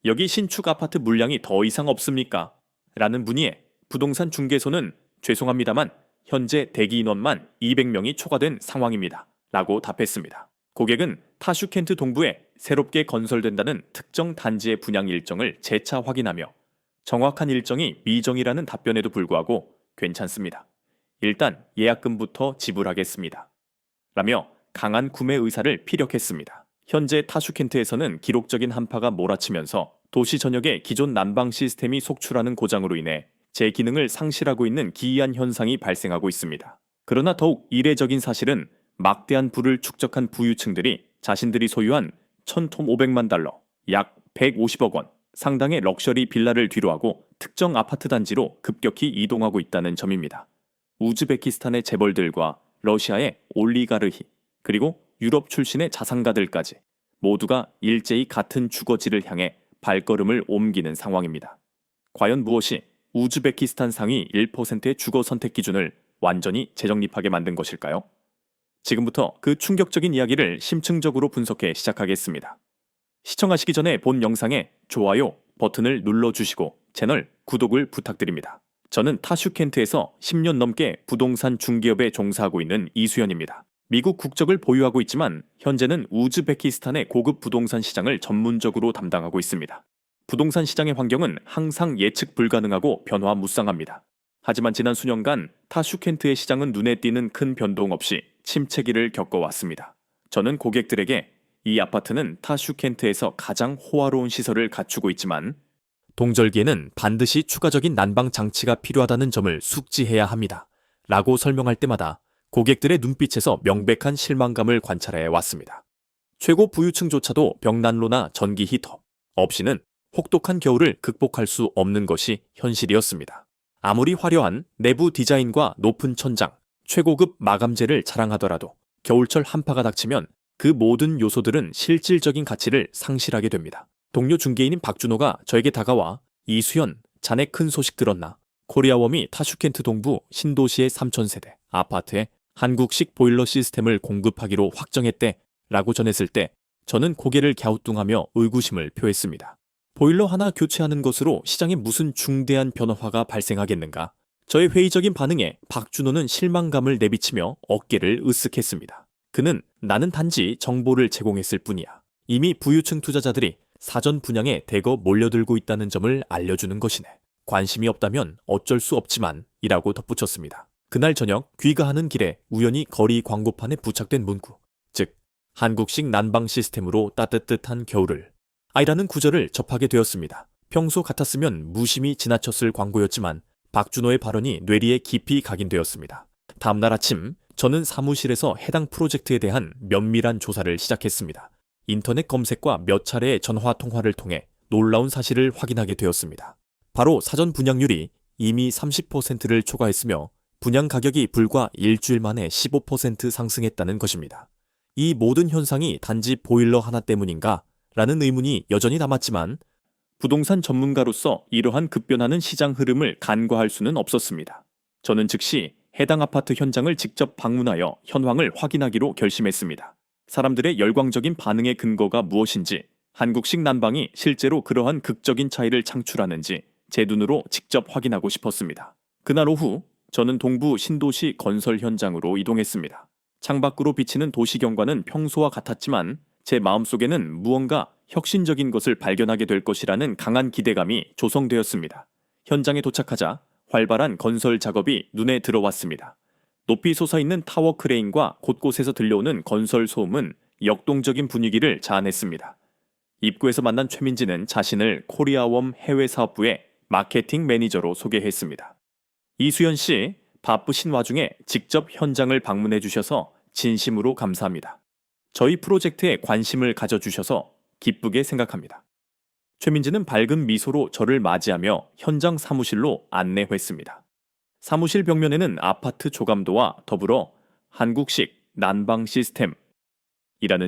여기 신축 아파트 물량이 더 이상 없습니까? 라는 문의에 부동산 중개소는 죄송합니다만 현재 대기 인원만 200명이 초과된 상황입니다. 라고 답했습니다. 고객은 타슈켄트 동부에 새롭게 건설된다는 특정 단지의 분양 일정을 재차 확인하며 정확한 일정이 미정이라는 답변에도 불구하고 괜찮습니다. 일단 예약금부터 지불하겠습니다. 라며 강한 구매 의사를 피력했습니다. 현재 타슈켄트에서는 기록적인 한파가 몰아치면서 도시 전역에 기존 난방 시스템이 속출하는 고장으로 인해 제 기능을 상실하고 있는 기이한 현상이 발생하고 있습니다. 그러나 더욱 이례적인 사실은 막대한 부를 축적한 부유층들이 자신들이 소유한 1,500만 달러, 약 150억 원 상당의 럭셔리 빌라를 뒤로하고 특정 아파트 단지로 급격히 이동하고 있다는 점입니다. 우즈베키스탄의 재벌들과 러시아의 올리가르히, 그리고 유럽 출신의 자산가들까지 모두가 일제히 같은 주거지를 향해 발걸음을 옮기는 상황입니다. 과연 무엇이 우즈베키스탄 상위 1%의 주거 선택 기준을 완전히 재정립하게 만든 것일까요? 지금부터 그 충격적인 이야기를 심층적으로 분석해 시작하겠습니다. 시청하시기 전에 본 영상에 좋아요 버튼을 눌러주시고 채널 구독을 부탁드립니다. 저는 타슈켄트에서 10년 넘게 부동산 중개업에 종사하고 있는 이수연입니다. 미국 국적을 보유하고 있지만 현재는 우즈베키스탄의 고급 부동산 시장을 전문적으로 담당하고 있습니다. 부동산 시장의 환경은 항상 예측 불가능하고 변화무쌍합니다. 하지만 지난 수년간 타슈켄트의 시장은 눈에 띄는 큰 변동 없이 침체기를 겪어왔습니다. 저는 고객들에게 이 아파트는 타슈켄트에서 가장 호화로운 시설을 갖추고 있지만 동절기에는 반드시 추가적인 난방 장치가 필요하다는 점을 숙지해야 합니다. 라고 설명할 때마다 고객들의 눈빛에서 명백한 실망감을 관찰해 왔습니다. 최고 부유층조차도 벽난로나 전기 히터 없이는 혹독한 겨울을 극복할 수 없는 것이 현실이었습니다. 아무리 화려한 내부 디자인과 높은 천장, 최고급 마감재를 자랑하더라도 겨울철 한파가 닥치면 그 모든 요소들은 실질적인 가치를 상실하게 됩니다. 동료 중개인인 박준호가 저에게 다가와 이수연, 자네 큰 소식 들었나? 코리아웜이 타슈켄트 동부 신도시의 3000세대 아파트에 한국식 보일러 시스템을 공급하기로 확정했대 라고 전했을 때 저는 고개를 갸우뚱하며 의구심을 표했습니다. 보일러 하나 교체하는 것으로 시장에 무슨 중대한 변화가 발생하겠는가? 저의 회의적인 반응에 박준호는 실망감을 내비치며 어깨를 으쓱했습니다. 그는 나는 단지 정보를 제공했을 뿐이야. 이미 부유층 투자자들이 사전 분양에 대거 몰려들고 있다는 점을 알려주는 것이네. 관심이 없다면 어쩔 수 없지만 이라고 덧붙였습니다. 그날 저녁 귀가하는 길에 우연히 거리 광고판에 부착된 문구, 즉 한국식 난방 시스템으로 따뜻한 겨울을 아이라는 구절을 접하게 되었습니다. 평소 같았으면 무심히 지나쳤을 광고였지만 박준호의 발언이 뇌리에 깊이 각인되었습니다. 다음날 아침 저는 사무실에서 해당 프로젝트에 대한 면밀한 조사를 시작했습니다. 인터넷 검색과 몇 차례의 전화 통화를 통해 놀라운 사실을 확인하게 되었습니다. 바로 사전 분양률이 이미 30%를 초과했으며 분양 가격이 불과 일주일 만에 15% 상승했다는 것입니다. 이 모든 현상이 단지 보일러 하나 때문인가? 라는 의문이 여전히 남았지만 부동산 전문가로서 이러한 급변하는 시장 흐름을 간과할 수는 없었습니다. 저는 즉시 해당 아파트 현장을 직접 방문하여 현황을 확인하기로 결심했습니다. 사람들의 열광적인 반응의 근거가 무엇인지, 한국식 난방이 실제로 그러한 극적인 차이를 창출하는지 제 눈으로 직접 확인하고 싶었습니다. 그날 오후 저는 동부 신도시 건설 현장으로 이동했습니다. 창밖으로 비치는 도시경관은 평소와 같았지만 제 마음속에는 무언가 혁신적인 것을 발견하게 될 것이라는 강한 기대감이 조성되었습니다. 현장에 도착하자 활발한 건설 작업이 눈에 들어왔습니다. 높이 솟아있는 타워 크레인과 곳곳에서 들려오는 건설 소음은 역동적인 분위기를 자아냈습니다. 입구에서 만난 최민지는 자신을 코리아웜 해외사업부의 마케팅 매니저로 소개했습니다. 이수연 씨, 바쁘신 와중에 직접 현장을 방문해 주셔서 진심으로 감사합니다. 저희 프로젝트에 관심을 가져주셔서 기쁘게 생각합니다. 최민지는 밝은 미소로 저를 맞이하며 현장 사무실로 안내했습니다. 사무실 벽면에는 아파트 조감도와 더불어 한국식 난방 시스템이라는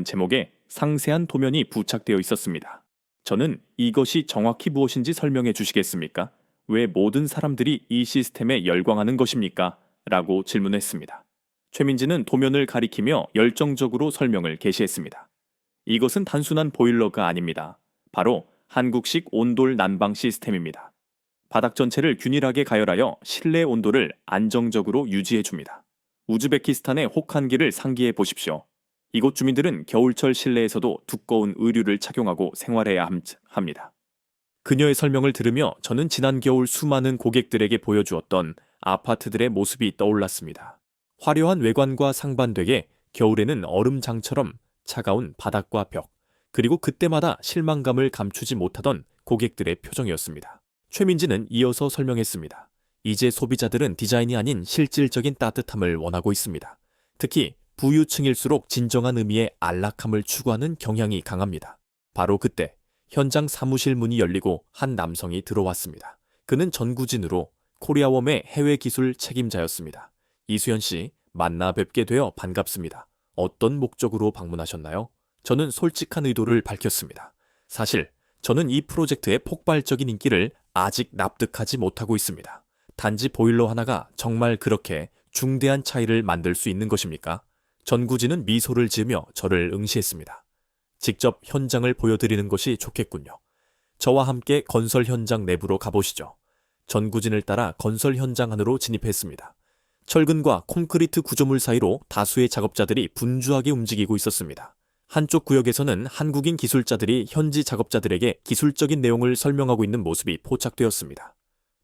제목의 상세한 도면이 부착되어 있었습니다. 저는 이것이 정확히 무엇인지 설명해 주시겠습니까? 왜 모든 사람들이 이 시스템에 열광하는 것입니까? 라고 질문했습니다. 최민지는 도면을 가리키며 열정적으로 설명을 개시했습니다. 이것은 단순한 보일러가 아닙니다. 바로 한국식 온돌 난방 시스템입니다. 바닥 전체를 균일하게 가열하여 실내 온도를 안정적으로 유지해줍니다. 우즈베키스탄의 혹한기를 상기해 보십시오. 이곳 주민들은 겨울철 실내에서도 두꺼운 의류를 착용하고 생활해야 합니다. 그녀의 설명을 들으며 저는 지난 겨울 수많은 고객들에게 보여주었던 아파트들의 모습이 떠올랐습니다. 화려한 외관과 상반되게 겨울에는 얼음장처럼 차가운 바닥과 벽, 그리고 그때마다 실망감을 감추지 못하던 고객들의 표정이었습니다. 최민지는 이어서 설명했습니다. 이제 소비자들은 디자인이 아닌 실질적인 따뜻함을 원하고 있습니다. 특히 부유층일수록 진정한 의미의 안락함을 추구하는 경향이 강합니다. 바로 그때 현장 사무실 문이 열리고 한 남성이 들어왔습니다. 그는 전구진으로 코리아웜의 해외 기술 책임자였습니다. 이수연 씨, 만나 뵙게 되어 반갑습니다. 어떤 목적으로 방문하셨나요? 저는 솔직한 의도를 밝혔습니다. 사실 저는 이 프로젝트의 폭발적인 인기를 아직 납득하지 못하고 있습니다. 단지 보일러 하나가 정말 그렇게 중대한 차이를 만들 수 있는 것입니까? 전구진은 미소를 지으며 저를 응시했습니다. 직접 현장을 보여드리는 것이 좋겠군요. 저와 함께 건설 현장 내부로 가보시죠. 전구진을 따라 건설 현장 안으로 진입했습니다. 철근과 콘크리트 구조물 사이로 다수의 작업자들이 분주하게 움직이고 있었습니다. 한쪽 구역에서는 한국인 기술자들이 현지 작업자들에게 기술적인 내용을 설명하고 있는 모습이 포착되었습니다.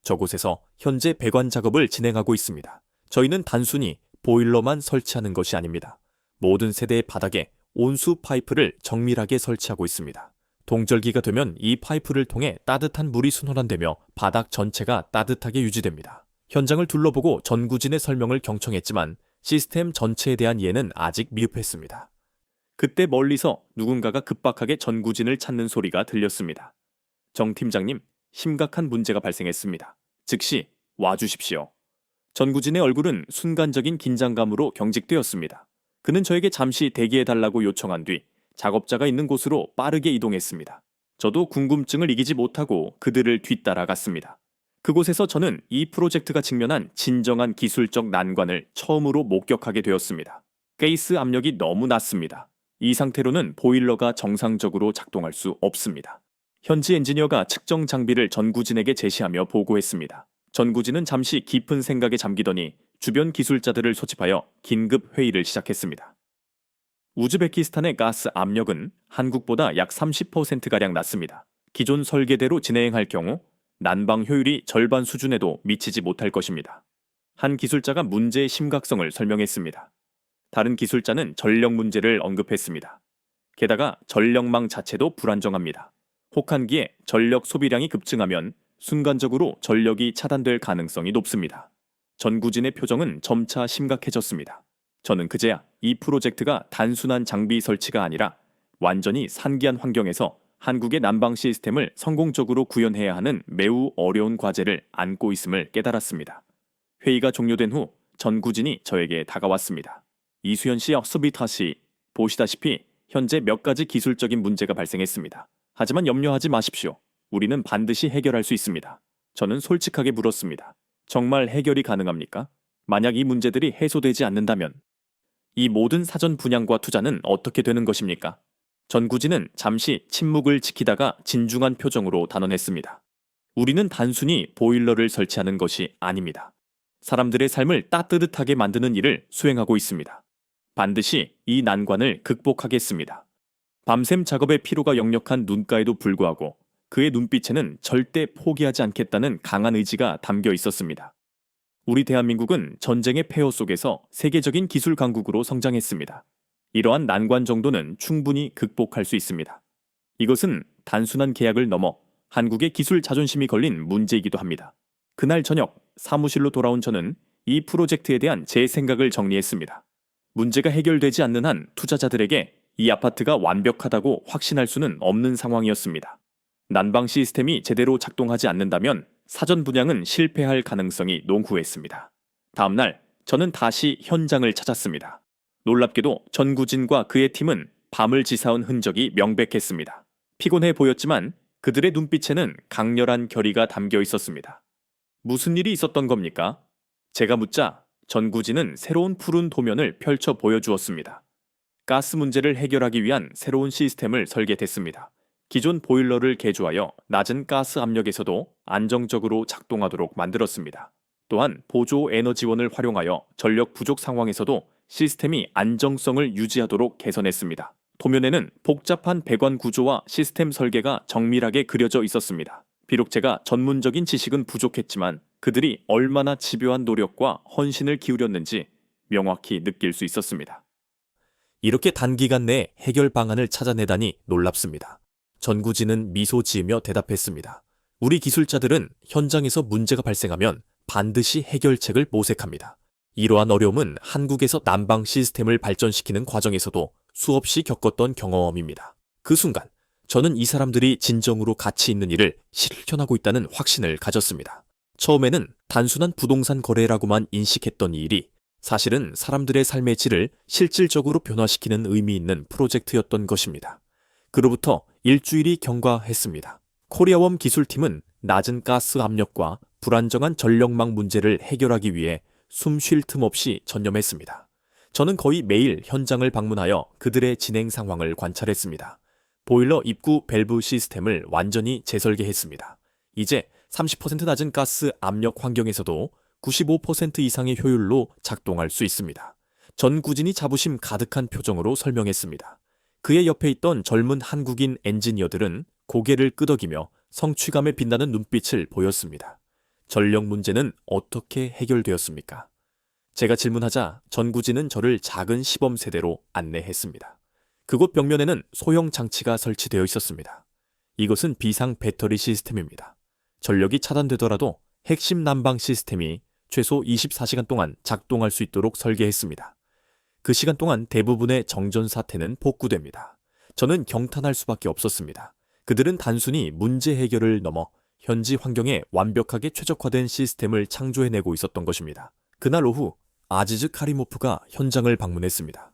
저곳에서 현재 배관 작업을 진행하고 있습니다. 저희는 단순히 보일러만 설치하는 것이 아닙니다. 모든 세대의 바닥에 온수 파이프를 정밀하게 설치하고 있습니다. 동절기가 되면 이 파이프를 통해 따뜻한 물이 순환되며 바닥 전체가 따뜻하게 유지됩니다. 현장을 둘러보고 전구진의 설명을 경청했지만 시스템 전체에 대한 이해는 아직 미흡했습니다. 그때 멀리서 누군가가 급박하게 전구진을 찾는 소리가 들렸습니다. 정 팀장님, 심각한 문제가 발생했습니다. 즉시 와주십시오. 전구진의 얼굴은 순간적인 긴장감으로 경직되었습니다. 그는 저에게 잠시 대기해달라고 요청한 뒤 작업자가 있는 곳으로 빠르게 이동했습니다. 저도 궁금증을 이기지 못하고 그들을 뒤따라갔습니다. 그곳에서 저는 이 프로젝트가 직면한 진정한 기술적 난관을 처음으로 목격하게 되었습니다. 가스 압력이 너무 낮습니다. 이 상태로는 보일러가 정상적으로 작동할 수 없습니다. 현지 엔지니어가 측정 장비를 전구진에게 제시하며 보고했습니다. 전구진은 잠시 깊은 생각에 잠기더니 주변 기술자들을 소집하여 긴급 회의를 시작했습니다. 우즈베키스탄의 가스 압력은 한국보다 약 30%가량 낮습니다. 기존 설계대로 진행할 경우 난방 효율이 절반 수준에도 미치지 못할 것입니다. 한 기술자가 문제의 심각성을 설명했습니다. 다른 기술자는 전력 문제를 언급했습니다. 게다가 전력망 자체도 불안정합니다. 혹한기에 전력 소비량이 급증하면 순간적으로 전력이 차단될 가능성이 높습니다. 전구진의 표정은 점차 심각해졌습니다. 저는 그제야 이 프로젝트가 단순한 장비 설치가 아니라 완전히 산기한 환경에서 한국의 난방 시스템을 성공적으로 구현해야 하는 매우 어려운 과제를 안고 있음을 깨달았습니다. 회의가 종료된 후 전구진이 저에게 다가왔습니다. 이수연 씨, 어서비타 씨, 보시다시피 현재 몇 가지 기술적인 문제가 발생했습니다. 하지만 염려하지 마십시오. 우리는 반드시 해결할 수 있습니다. 저는 솔직하게 물었습니다. 정말 해결이 가능합니까? 만약 이 문제들이 해소되지 않는다면 이 모든 사전 분양과 투자는 어떻게 되는 것입니까? 전구진은 잠시 침묵을 지키다가 진중한 표정으로 단언했습니다. 우리는 단순히 보일러를 설치하는 것이 아닙니다. 사람들의 삶을 따뜻하게 만드는 일을 수행하고 있습니다. 반드시 이 난관을 극복하겠습니다. 밤샘 작업의 피로가 역력한 눈가에도 불구하고 그의 눈빛에는 절대 포기하지 않겠다는 강한 의지가 담겨 있었습니다. 우리 대한민국은 전쟁의 폐허 속에서 세계적인 기술 강국으로 성장했습니다. 이러한 난관 정도는 충분히 극복할 수 있습니다. 이것은 단순한 계약을 넘어 한국의 기술 자존심이 걸린 문제이기도 합니다. 그날 저녁 사무실로 돌아온 저는 이 프로젝트에 대한 제 생각을 정리했습니다. 문제가 해결되지 않는 한 투자자들에게 이 아파트가 완벽하다고 확신할 수는 없는 상황이었습니다. 난방 시스템이 제대로 작동하지 않는다면 사전 분양은 실패할 가능성이 농후했습니다. 다음 날 저는 다시 현장을 찾았습니다. 놀랍게도 전구진과 그의 팀은 밤을 지사온 흔적이 명백했습니다. 피곤해 보였지만 그들의 눈빛에는 강렬한 결의가 담겨 있었습니다. 무슨 일이 있었던 겁니까? 제가 묻자 전구진은 새로운 푸른 도면을 펼쳐 보여주었습니다. 가스 문제를 해결하기 위한 새로운 시스템을 설계했습니다. 기존 보일러를 개조하여 낮은 가스 압력에서도 안정적으로 작동하도록 만들었습니다. 또한 보조 에너지원을 활용하여 전력 부족 상황에서도 시스템이 안정성을 유지하도록 개선했습니다. 도면에는 복잡한 배관 구조와 시스템 설계가 정밀하게 그려져 있었습니다. 비록 제가 전문적인 지식은 부족했지만 그들이 얼마나 집요한 노력과 헌신을 기울였는지 명확히 느낄 수 있었습니다. 이렇게 단기간 내에 해결 방안을 찾아내다니 놀랍습니다. 전구진은 미소 지으며 대답했습니다. 우리 기술자들은 현장에서 문제가 발생하면 반드시 해결책을 모색합니다. 이러한 어려움은 한국에서 난방 시스템을 발전시키는 과정에서도 수없이 겪었던 경험입니다. 그 순간 저는 이 사람들이 진정으로 가치 있는 일을 실현하고 있다는 확신을 가졌습니다. 처음에는 단순한 부동산 거래라고만 인식했던 이 일이 사실은 사람들의 삶의 질을 실질적으로 변화시키는 의미 있는 프로젝트였던 것입니다. 그로부터 일주일이 경과했습니다. 코리아웜 기술팀은 낮은 가스 압력과 불안정한 전력망 문제를 해결하기 위해 숨 쉴 틈 없이 전념했습니다. 저는 거의 매일 현장을 방문하여 그들의 진행 상황을 관찰했습니다. 보일러 입구 밸브 시스템을 완전히 재설계했습니다. 이제 30% 낮은 가스 압력 환경에서도 95% 이상의 효율로 작동할 수 있습니다. 전구진이 자부심 가득한 표정으로 설명했습니다. 그의 옆에 있던 젊은 한국인 엔지니어들은 고개를 끄덕이며 성취감에 빛나는 눈빛을 보였습니다. 전력 문제는 어떻게 해결되었습니까? 제가 질문하자 전구진은 저를 작은 시범 세대로 안내했습니다. 그곳 벽면에는 소형 장치가 설치되어 있었습니다. 이것은 비상 배터리 시스템입니다. 전력이 차단되더라도 핵심 난방 시스템이 최소 24시간 동안 작동할 수 있도록 설계했습니다. 그 시간 동안 대부분의 정전 사태는 복구됩니다. 저는 경탄할 수밖에 없었습니다. 그들은 단순히 문제 해결을 넘어 현지 환경에 완벽하게 최적화된 시스템을 창조해내고 있었던 것입니다. 그날 오후 아지즈 카리모프가 현장을 방문했습니다.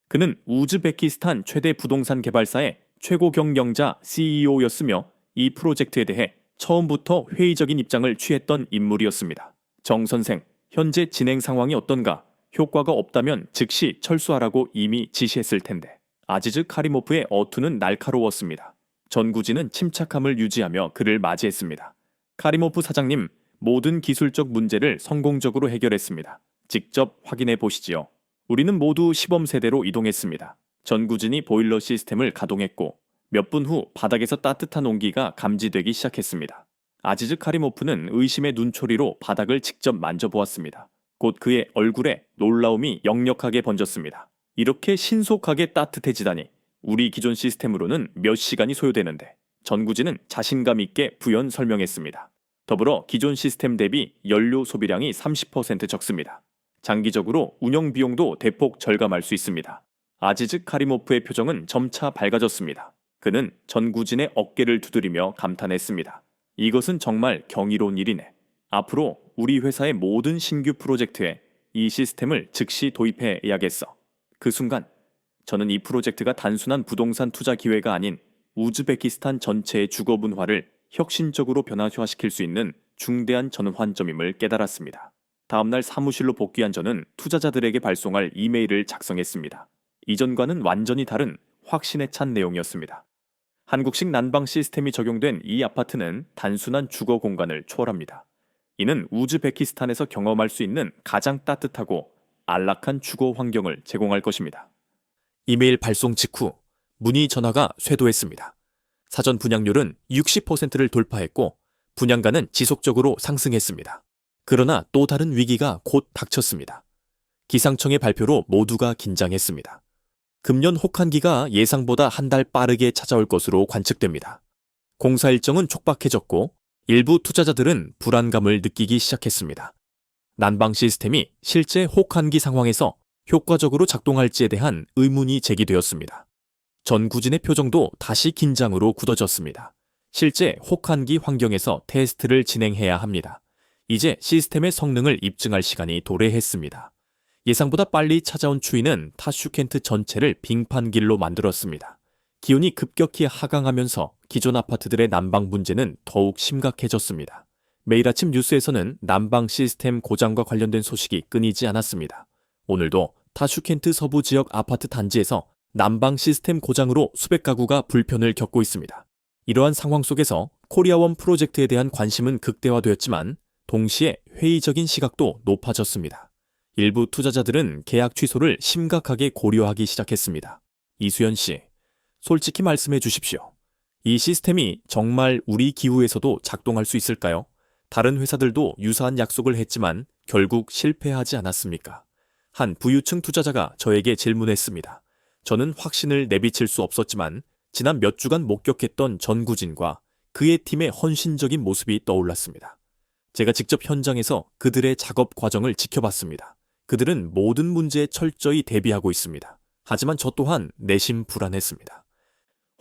그는 우즈베키스탄 최대 부동산 개발사의 최고 경영자 CEO였으며 이 프로젝트에 대해 처음부터 회의적인 입장을 취했던 인물이었습니다. 정 선생, 현재 진행 상황이 어떤가? 효과가 없다면 즉시 철수하라고 이미 지시했을 텐데. 아지즈 카리모프의 어투는 날카로웠습니다. 전구진은 침착함을 유지하며 그를 맞이했습니다. 카리모프 사장님, 모든 기술적 문제를 성공적으로 해결했습니다. 직접 확인해 보시지요. 우리는 모두 시범 세대로 이동했습니다. 전구진이 보일러 시스템을 가동했고 몇 분 후 바닥에서 따뜻한 온기가 감지되기 시작했습니다. 아지즈 카리모프는 의심의 눈초리로 바닥을 직접 만져보았습니다. 곧 그의 얼굴에 놀라움이 역력하게 번졌습니다. 이렇게 신속하게 따뜻해지다니 우리 기존 시스템으로는 몇 시간이 소요되는데 전구진은 자신감 있게 부연 설명했습니다. 더불어 기존 시스템 대비 연료 소비량이 30% 적습니다. 장기적으로 운영 비용도 대폭 절감할 수 있습니다. 아지즈 카리모프의 표정은 점차 밝아졌습니다. 그는 전구진의 어깨를 두드리며 감탄했습니다. 이것은 정말 경이로운 일이네. 앞으로 우리 회사의 모든 신규 프로젝트에 이 시스템을 즉시 도입해야겠어. 그 순간 저는 이 프로젝트가 단순한 부동산 투자 기회가 아닌 우즈베키스탄 전체의 주거 문화를 혁신적으로 변화시킬 수 있는 중대한 전환점임을 깨달았습니다. 다음날 사무실로 복귀한 저는 투자자들에게 발송할 이메일을 작성했습니다. 이전과는 완전히 다른 확신에 찬 내용이었습니다. 한국식 난방 시스템이 적용된 이 아파트는 단순한 주거 공간을 초월합니다. 이는 우즈베키스탄에서 경험할 수 있는 가장 따뜻하고 안락한 주거 환경을 제공할 것입니다. 이메일 발송 직후 문의 전화가 쇄도했습니다. 사전 분양률은 60%를 돌파했고 분양가는 지속적으로 상승했습니다. 그러나 또 다른 위기가 곧 닥쳤습니다. 기상청의 발표로 모두가 긴장했습니다. 금년 혹한기가 예상보다 한 달 빠르게 찾아올 것으로 관측됩니다. 공사 일정은 촉박해졌고 일부 투자자들은 불안감을 느끼기 시작했습니다. 난방 시스템이 실제 혹한기 상황에서 효과적으로 작동할지에 대한 의문이 제기되었습니다. 전구진의 표정도 다시 긴장으로 굳어졌습니다. 실제 혹한기 환경에서 테스트를 진행해야 합니다. 이제 시스템의 성능을 입증할 시간이 도래했습니다. 예상보다 빨리 찾아온 추위는 타슈켄트 전체를 빙판길로 만들었습니다. 기온이 급격히 하강하면서 기존 아파트들의 난방 문제는 더욱 심각해졌습니다. 매일 아침 뉴스에서는 난방 시스템 고장과 관련된 소식이 끊이지 않았습니다. 오늘도 타슈켄트 서부 지역 아파트 단지에서 난방 시스템 고장으로 수백 가구가 불편을 겪고 있습니다. 이러한 상황 속에서 코리아원 프로젝트에 대한 관심은 극대화되었지만 동시에 회의적인 시각도 높아졌습니다. 일부 투자자들은 계약 취소를 심각하게 고려하기 시작했습니다. 이수연 씨, 솔직히 말씀해 주십시오. 이 시스템이 정말 우리 기후에서도 작동할 수 있을까요? 다른 회사들도 유사한 약속을 했지만 결국 실패하지 않았습니까? 한 부유층 투자자가 저에게 질문했습니다. 저는 확신을 내비칠 수 없었지만 지난 몇 주간 목격했던 전구진과 그의 팀의 헌신적인 모습이 떠올랐습니다. 제가 직접 현장에서 그들의 작업 과정을 지켜봤습니다. 그들은 모든 문제에 철저히 대비하고 있습니다. 하지만 저 또한 내심 불안했습니다.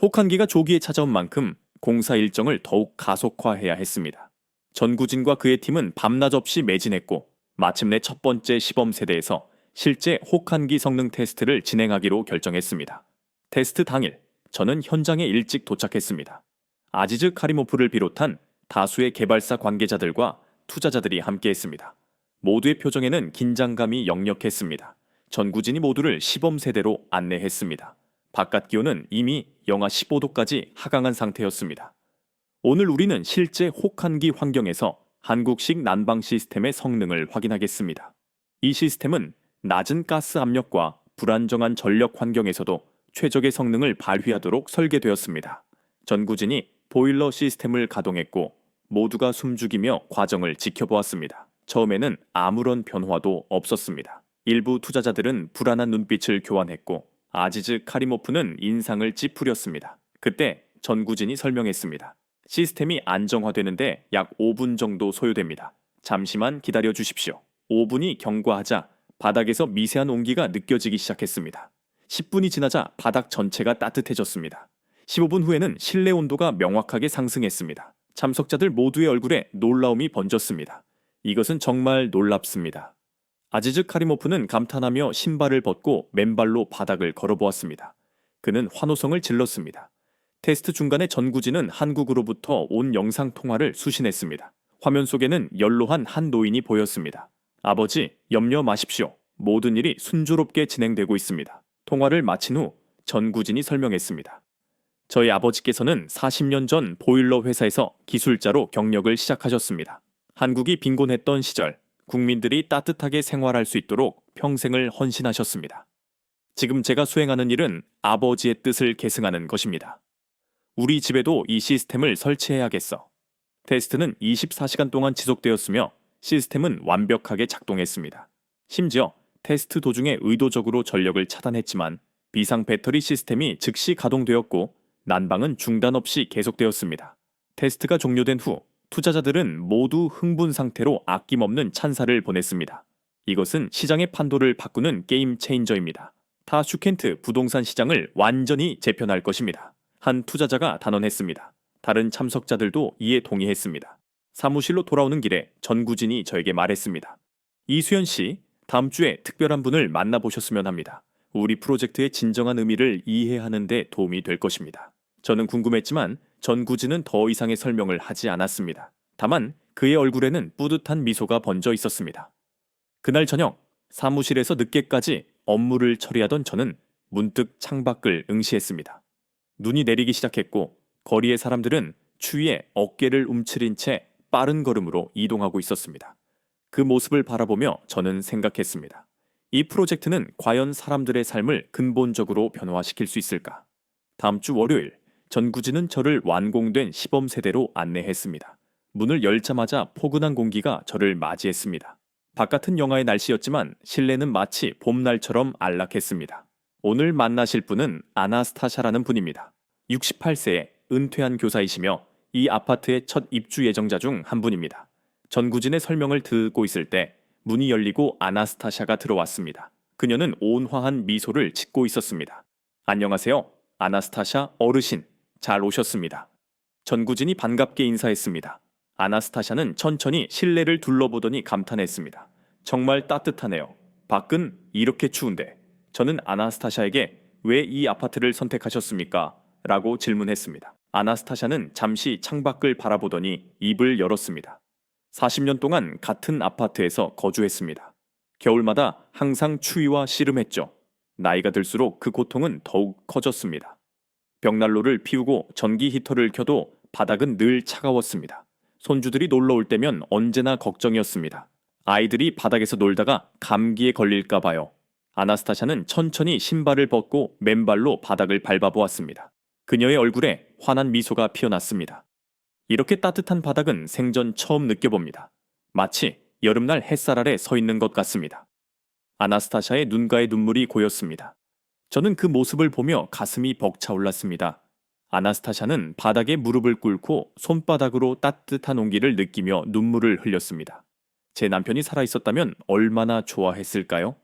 혹한기가 조기에 찾아온 만큼 공사 일정을 더욱 가속화해야 했습니다. 전구진과 그의 팀은 밤낮 없이 매진했고 마침내 첫 번째 시범 세대에서 실제 혹한기 성능 테스트를 진행하기로 결정했습니다. 테스트 당일, 저는 현장에 일찍 도착했습니다. 아지즈 카리모프를 비롯한 다수의 개발사 관계자들과 투자자들이 함께했습니다. 모두의 표정에는 긴장감이 역력했습니다. 전구진이 모두를 시범 세대로 안내했습니다. 바깥 기온은 이미 영하 15도까지 하강한 상태였습니다. 오늘 우리는 실제 혹한기 환경에서 한국식 난방 시스템의 성능을 확인하겠습니다. 이 시스템은 낮은 가스 압력과 불안정한 전력 환경에서도 최적의 성능을 발휘하도록 설계되었습니다. 전구진이 보일러 시스템을 가동했고 모두가 숨죽이며 과정을 지켜보았습니다. 처음에는 아무런 변화도 없었습니다. 일부 투자자들은 불안한 눈빛을 교환했고 아지즈 카리모프는 인상을 찌푸렸습니다. 그때 전구진이 설명했습니다. 시스템이 안정화되는데 약 5분 정도 소요됩니다. 잠시만 기다려 주십시오. 5분이 경과하자 바닥에서 미세한 온기가 느껴지기 시작했습니다. 10분이 지나자 바닥 전체가 따뜻해졌습니다. 15분 후에는 실내 온도가 명확하게 상승했습니다. 참석자들 모두의 얼굴에 놀라움이 번졌습니다. 이것은 정말 놀랍습니다. 아지즈 카리모프는 감탄하며 신발을 벗고 맨발로 바닥을 걸어보았습니다. 그는 환호성을 질렀습니다. 테스트 중간에 전구진은 한국으로부터 온 영상 통화를 수신했습니다. 화면 속에는 연로한 한 노인이 보였습니다. 아버지, 염려 마십시오. 모든 일이 순조롭게 진행되고 있습니다. 통화를 마친 후 전구진이 설명했습니다. 저희 아버지께서는 40년 전 보일러 회사에서 기술자로 경력을 시작하셨습니다. 한국이 빈곤했던 시절, 국민들이 따뜻하게 생활할 수 있도록 평생을 헌신하셨습니다. 지금 제가 수행하는 일은 아버지의 뜻을 계승하는 것입니다. 우리 집에도 이 시스템을 설치해야겠어. 테스트는 24시간 동안 지속되었으며 시스템은 완벽하게 작동했습니다. 심지어 테스트 도중에 의도적으로 전력을 차단했지만 비상 배터리 시스템이 즉시 가동되었고 난방은 중단 없이 계속되었습니다. 테스트가 종료된 후 투자자들은 모두 흥분 상태로 아낌없는 찬사를 보냈습니다. 이것은 시장의 판도를 바꾸는 게임 체인저입니다. 타슈켄트 부동산 시장을 완전히 재편할 것입니다. 한 투자자가 단언했습니다. 다른 참석자들도 이에 동의했습니다. 사무실로 돌아오는 길에 전구진이 저에게 말했습니다. 이수연 씨, 다음 주에 특별한 분을 만나보셨으면 합니다. 우리 프로젝트의 진정한 의미를 이해하는 데 도움이 될 것입니다. 저는 궁금했지만 전구진은 더 이상의 설명을 하지 않았습니다. 다만 그의 얼굴에는 뿌듯한 미소가 번져 있었습니다. 그날 저녁 사무실에서 늦게까지 업무를 처리하던 저는 문득 창밖을 응시했습니다. 눈이 내리기 시작했고 거리의 사람들은 추위에 어깨를 움츠린 채 빠른 걸음으로 이동하고 있었습니다. 그 모습을 바라보며 저는 생각했습니다. 이 프로젝트는 과연 사람들의 삶을 근본적으로 변화시킬 수 있을까? 다음 주 월요일, 전구진은 저를 완공된 시범 세대로 안내했습니다. 문을 열자마자 포근한 공기가 저를 맞이했습니다. 바깥은 영하의 날씨였지만 실내는 마치 봄날처럼 안락했습니다. 오늘 만나실 분은 아나스타샤라는 분입니다. 68세의 은퇴한 교사이시며 이 아파트의 첫 입주 예정자 중 한 분입니다. 전구진의 설명을 듣고 있을 때 문이 열리고 아나스타샤가 들어왔습니다. 그녀는 온화한 미소를 짓고 있었습니다. 안녕하세요. 아나스타샤 어르신. 잘 오셨습니다. 전구진이 반갑게 인사했습니다. 아나스타샤는 천천히 실내를 둘러보더니 감탄했습니다. 정말 따뜻하네요. 밖은 이렇게 추운데. 저는 아나스타샤에게 왜 이 아파트를 선택하셨습니까? 라고 질문했습니다. 아나스타샤는 잠시 창밖을 바라보더니 입을 열었습니다. 40년 동안 같은 아파트에서 거주했습니다. 겨울마다 항상 추위와 씨름했죠. 나이가 들수록 그 고통은 더욱 커졌습니다. 벽난로를 피우고 전기 히터를 켜도 바닥은 늘 차가웠습니다. 손주들이 놀러 올 때면 언제나 걱정이었습니다. 아이들이 바닥에서 놀다가 감기에 걸릴까 봐요. 아나스타샤는 천천히 신발을 벗고 맨발로 바닥을 밟아보았습니다. 그녀의 얼굴에 환한 미소가 피어났습니다. 이렇게 따뜻한 바닥은 생전 처음 느껴봅니다. 마치 여름날 햇살 아래 서 있는 것 같습니다. 아나스타샤의 눈가에 눈물이 고였습니다. 저는 그 모습을 보며 가슴이 벅차올랐습니다. 아나스타샤는 바닥에 무릎을 꿇고 손바닥으로 따뜻한 온기를 느끼며 눈물을 흘렸습니다. 제 남편이 살아있었다면 얼마나 좋아했을까요?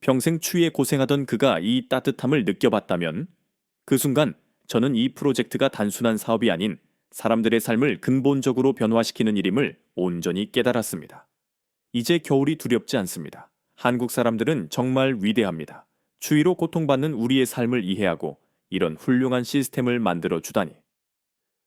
평생 추위에 고생하던 그가 이 따뜻함을 느껴봤다면 그 순간 저는 이 프로젝트가 단순한 사업이 아닌 사람들의 삶을 근본적으로 변화시키는 일임을 온전히 깨달았습니다. 이제 겨울이 두렵지 않습니다. 한국 사람들은 정말 위대합니다. 추위로 고통받는 우리의 삶을 이해하고 이런 훌륭한 시스템을 만들어 주다니.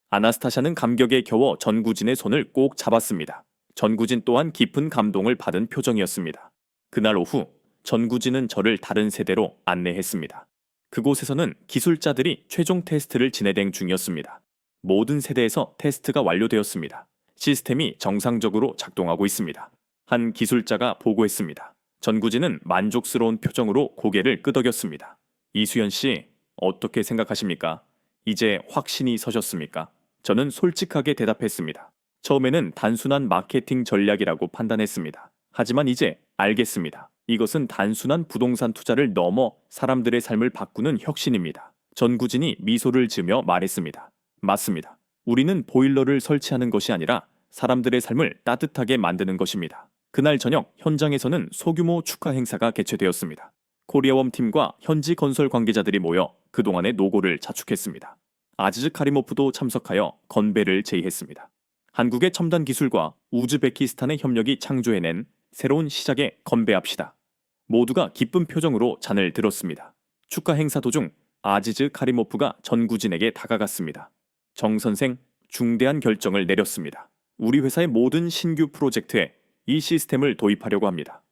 아나스타샤는 감격에 겨워 전구진의 손을 꼭 잡았습니다. 전구진 또한 깊은 감동을 받은 표정이었습니다. 그날 오후 전구진은 저를 다른 세대로 안내했습니다. 그곳에서는 기술자들이 최종 테스트를 진행 중이었습니다. 모든 세대에서 테스트가 완료되었습니다. 시스템이 정상적으로 작동하고 있습니다. 한 기술자가 보고했습니다. 전구진은 만족스러운 표정으로 고개를 끄덕였습니다. 이수연 씨, 어떻게 생각하십니까? 이제 확신이 서셨습니까? 저는 솔직하게 대답했습니다. 처음에는 단순한 마케팅 전략이라고 판단했습니다. 하지만 이제 알겠습니다. 이것은 단순한 부동산 투자를 넘어 사람들의 삶을 바꾸는 혁신입니다. 전구진이 미소를 지으며 말했습니다. 맞습니다. 우리는 보일러를 설치하는 것이 아니라 사람들의 삶을 따뜻하게 만드는 것입니다. 그날 저녁 현장에서는 소규모 축하 행사가 개최되었습니다. 코리아웜 팀과 현지 건설 관계자들이 모여 그동안의 노고를 자축했습니다. 아지즈 카리모프도 참석하여 건배를 제의했습니다. 한국의 첨단 기술과 우즈베키스탄의 협력이 창조해낸 새로운 시작에 건배합시다. 모두가 기쁜 표정으로 잔을 들었습니다. 축하 행사 도중 아지즈 카리모프가 전구진에게 다가갔습니다. 정 선생, 중대한 결정을 내렸습니다. 우리 회사의 모든 신규 프로젝트에 이 시스템을 도입하려고 합니다.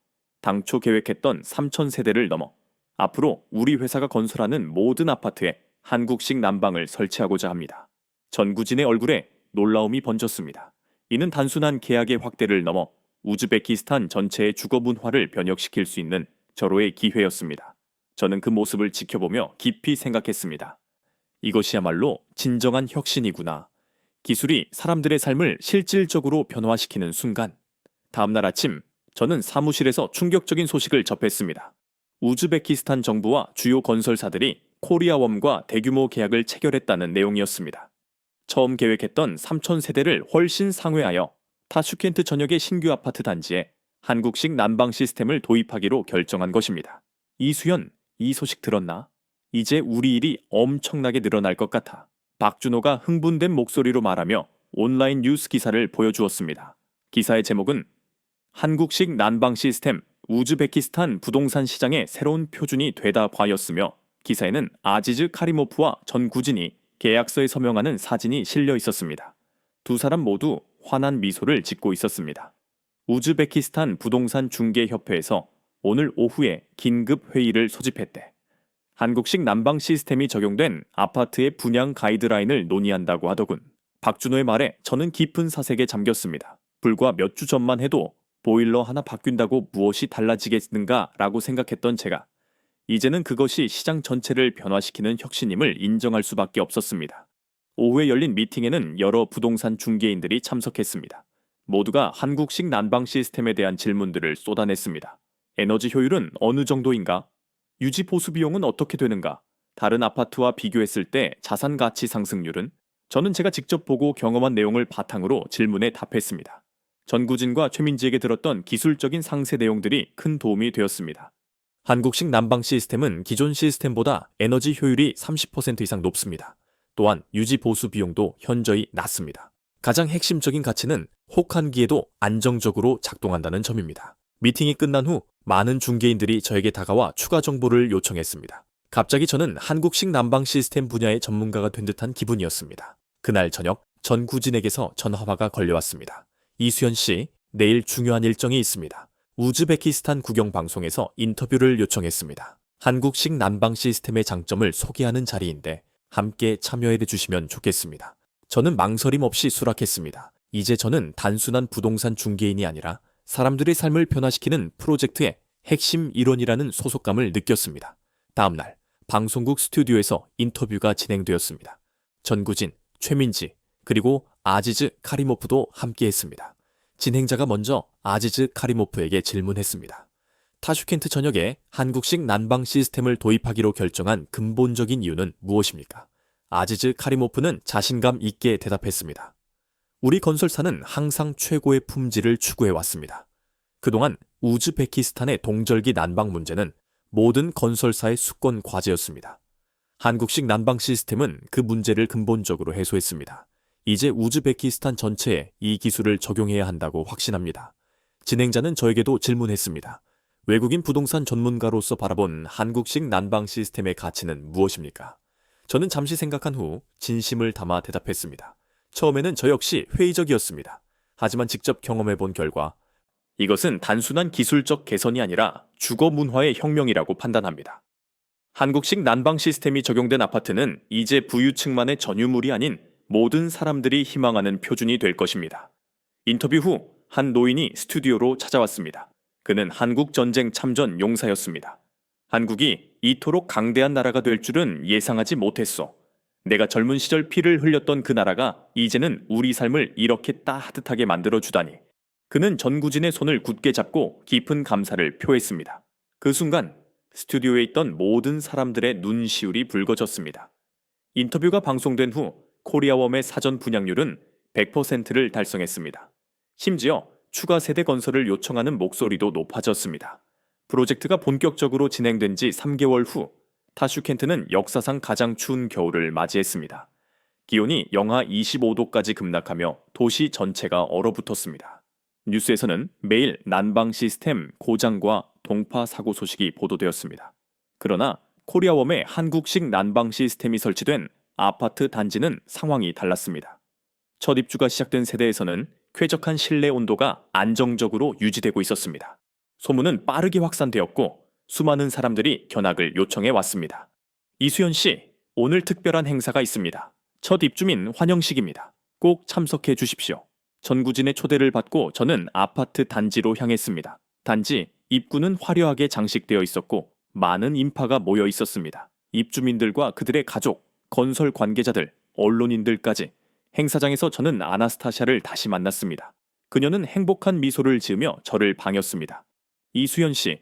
당초 계획했던 3,000세대를 넘어 앞으로 우리 회사가 건설하는 모든 아파트에 한국식 난방을 설치하고자 합니다. 전구진의 얼굴에 놀라움이 번졌습니다. 이는 단순한 계약의 확대를 넘어 우즈베키스탄 전체의 주거 문화를 변혁시킬 수 있는 절호의 기회였습니다. 저는 그 모습을 지켜보며 깊이 생각했습니다. 이것이야말로 진정한 혁신이구나. 기술이 사람들의 삶을 실질적으로 변화시키는 순간. 다음날 아침, 저는 사무실에서 충격적인 소식을 접했습니다. 우즈베키스탄 정부와 주요 건설사들이 코리아웜과 대규모 계약을 체결했다는 내용이었습니다. 처음 계획했던 3,000세대를 훨씬 상회하여 타슈켄트 전역의 신규 아파트 단지에 한국식 난방 시스템을 도입하기로 결정한 것입니다. 이수연, 이 소식 들었나? 이제 우리 일이 엄청나게 늘어날 것 같아. 박준호가 흥분된 목소리로 말하며 온라인 뉴스 기사를 보여주었습니다. 기사의 제목은 한국식 난방 시스템 우즈베키스탄 부동산 시장의 새로운 표준이 되다 봐였으며 기사에는 아지즈 카리모프와 전구진이 계약서에 서명하는 사진이 실려 있었습니다. 두 사람 모두 환한 미소를 짓고 있었습니다. 우즈베키스탄 부동산 중개협회에서 오늘 오후에 긴급 회의를 소집했대. 한국식 난방 시스템이 적용된 아파트의 분양 가이드라인을 논의한다고 하더군. 박준호의 말에 저는 깊은 사색에 잠겼습니다. 불과 몇 주 전만 해도 보일러 하나 바뀐다고 무엇이 달라지겠는가라고 생각했던 제가 이제는 그것이 시장 전체를 변화시키는 혁신임을 인정할 수밖에 없었습니다. 오후에 열린 미팅에는 여러 부동산 중개인들이 참석했습니다. 모두가 한국식 난방 시스템에 대한 질문들을 쏟아냈습니다. 에너지 효율은 어느 정도인가? 유지 보수 비용은 어떻게 되는가? 다른 아파트와 비교했을 때 자산 가치 상승률은? 저는 제가 직접 보고 경험한 내용을 바탕으로 질문에 답했습니다. 전구진과 최민지에게 들었던 기술적인 상세 내용들이 큰 도움이 되었습니다. 한국식 난방 시스템은 기존 시스템보다 에너지 효율이 30% 이상 높습니다. 또한 유지 보수 비용도 현저히 낮습니다. 가장 핵심적인 가치는 혹한기에도 안정적으로 작동한다는 점입니다. 미팅이 끝난 후 많은 중개인들이 저에게 다가와 추가 정보를 요청했습니다. 갑자기 저는 한국식 난방 시스템 분야의 전문가가 된 듯한 기분이었습니다. 그날 저녁 전구진에게서 전화가 걸려왔습니다. 이수연 씨, 내일 중요한 일정이 있습니다. 우즈베키스탄 국영 방송에서 인터뷰를 요청했습니다. 한국식 난방 시스템의 장점을 소개하는 자리인데 함께 참여해 주시면 좋겠습니다. 저는 망설임 없이 수락했습니다. 이제 저는 단순한 부동산 중개인이 아니라 사람들의 삶을 변화시키는 프로젝트의 핵심 일원이라는 소속감을 느꼈습니다. 다음 날 방송국 스튜디오에서 인터뷰가 진행되었습니다. 전구진, 최민지, 그리고 아지즈 카리모프도 함께했습니다. 진행자가 먼저 아지즈 카리모프에게 질문했습니다. 타슈켄트 전역에 한국식 난방 시스템을 도입하기로 결정한 근본적인 이유는 무엇입니까? 아지즈 카리모프는 자신감 있게 대답했습니다. 우리 건설사는 항상 최고의 품질을 추구해왔습니다. 그동안 우즈베키스탄의 동절기 난방 문제는 모든 건설사의 수건 과제였습니다. 한국식 난방 시스템은 그 문제를 근본적으로 해소했습니다. 이제 우즈베키스탄 전체에 이 기술을 적용해야 한다고 확신합니다. 진행자는 저에게도 질문했습니다. 외국인 부동산 전문가로서 바라본 한국식 난방 시스템의 가치는 무엇입니까? 저는 잠시 생각한 후 진심을 담아 대답했습니다. 처음에는 저 역시 회의적이었습니다. 하지만 직접 경험해본 결과 이것은 단순한 기술적 개선이 아니라 주거 문화의 혁명이라고 판단합니다. 한국식 난방 시스템이 적용된 아파트는 이제 부유층만의 전유물이 아닌 모든 사람들이 희망하는 표준이 될 것입니다. 인터뷰 후 한 노인이 스튜디오로 찾아왔습니다. 그는 한국 전쟁 참전 용사였습니다. 한국이 이토록 강대한 나라가 될 줄은 예상하지 못했소. 내가 젊은 시절 피를 흘렸던 그 나라가 이제는 우리 삶을 이렇게 따뜻하게 만들어주다니. 그는 전구진의 손을 굳게 잡고 깊은 감사를 표했습니다. 그 순간 스튜디오에 있던 모든 사람들의 눈시울이 붉어졌습니다. 인터뷰가 방송된 후 코리아웜의 사전 분양률은 100%를 달성했습니다. 심지어 추가 세대 건설을 요청하는 목소리도 높아졌습니다. 프로젝트가 본격적으로 진행된 지 3개월 후 타슈켄트는 역사상 가장 추운 겨울을 맞이했습니다. 기온이 영하 25도까지 급락하며 도시 전체가 얼어붙었습니다. 뉴스에서는 매일 난방 시스템 고장과 동파 사고 소식이 보도되었습니다. 그러나 코리아웜의 한국식 난방 시스템이 설치된 아파트 단지는 상황이 달랐습니다. 첫 입주가 시작된 세대에서는 쾌적한 실내 온도가 안정적으로 유지되고 있었습니다. 소문은 빠르게 확산되었고 수많은 사람들이 견학을 요청해 왔습니다. 이수연 씨, 오늘 특별한 행사가 있습니다. 첫 입주민 환영식입니다. 꼭 참석해 주십시오. 전구진의 초대를 받고 저는 아파트 단지로 향했습니다. 단지 입구는 화려하게 장식되어 있었고 많은 인파가 모여 있었습니다. 입주민들과 그들의 가족, 건설 관계자들, 언론인들까지. 행사장에서 저는 아나스타샤를 다시 만났습니다. 그녀는 행복한 미소를 지으며 저를 반겼습니다. 이수연 씨,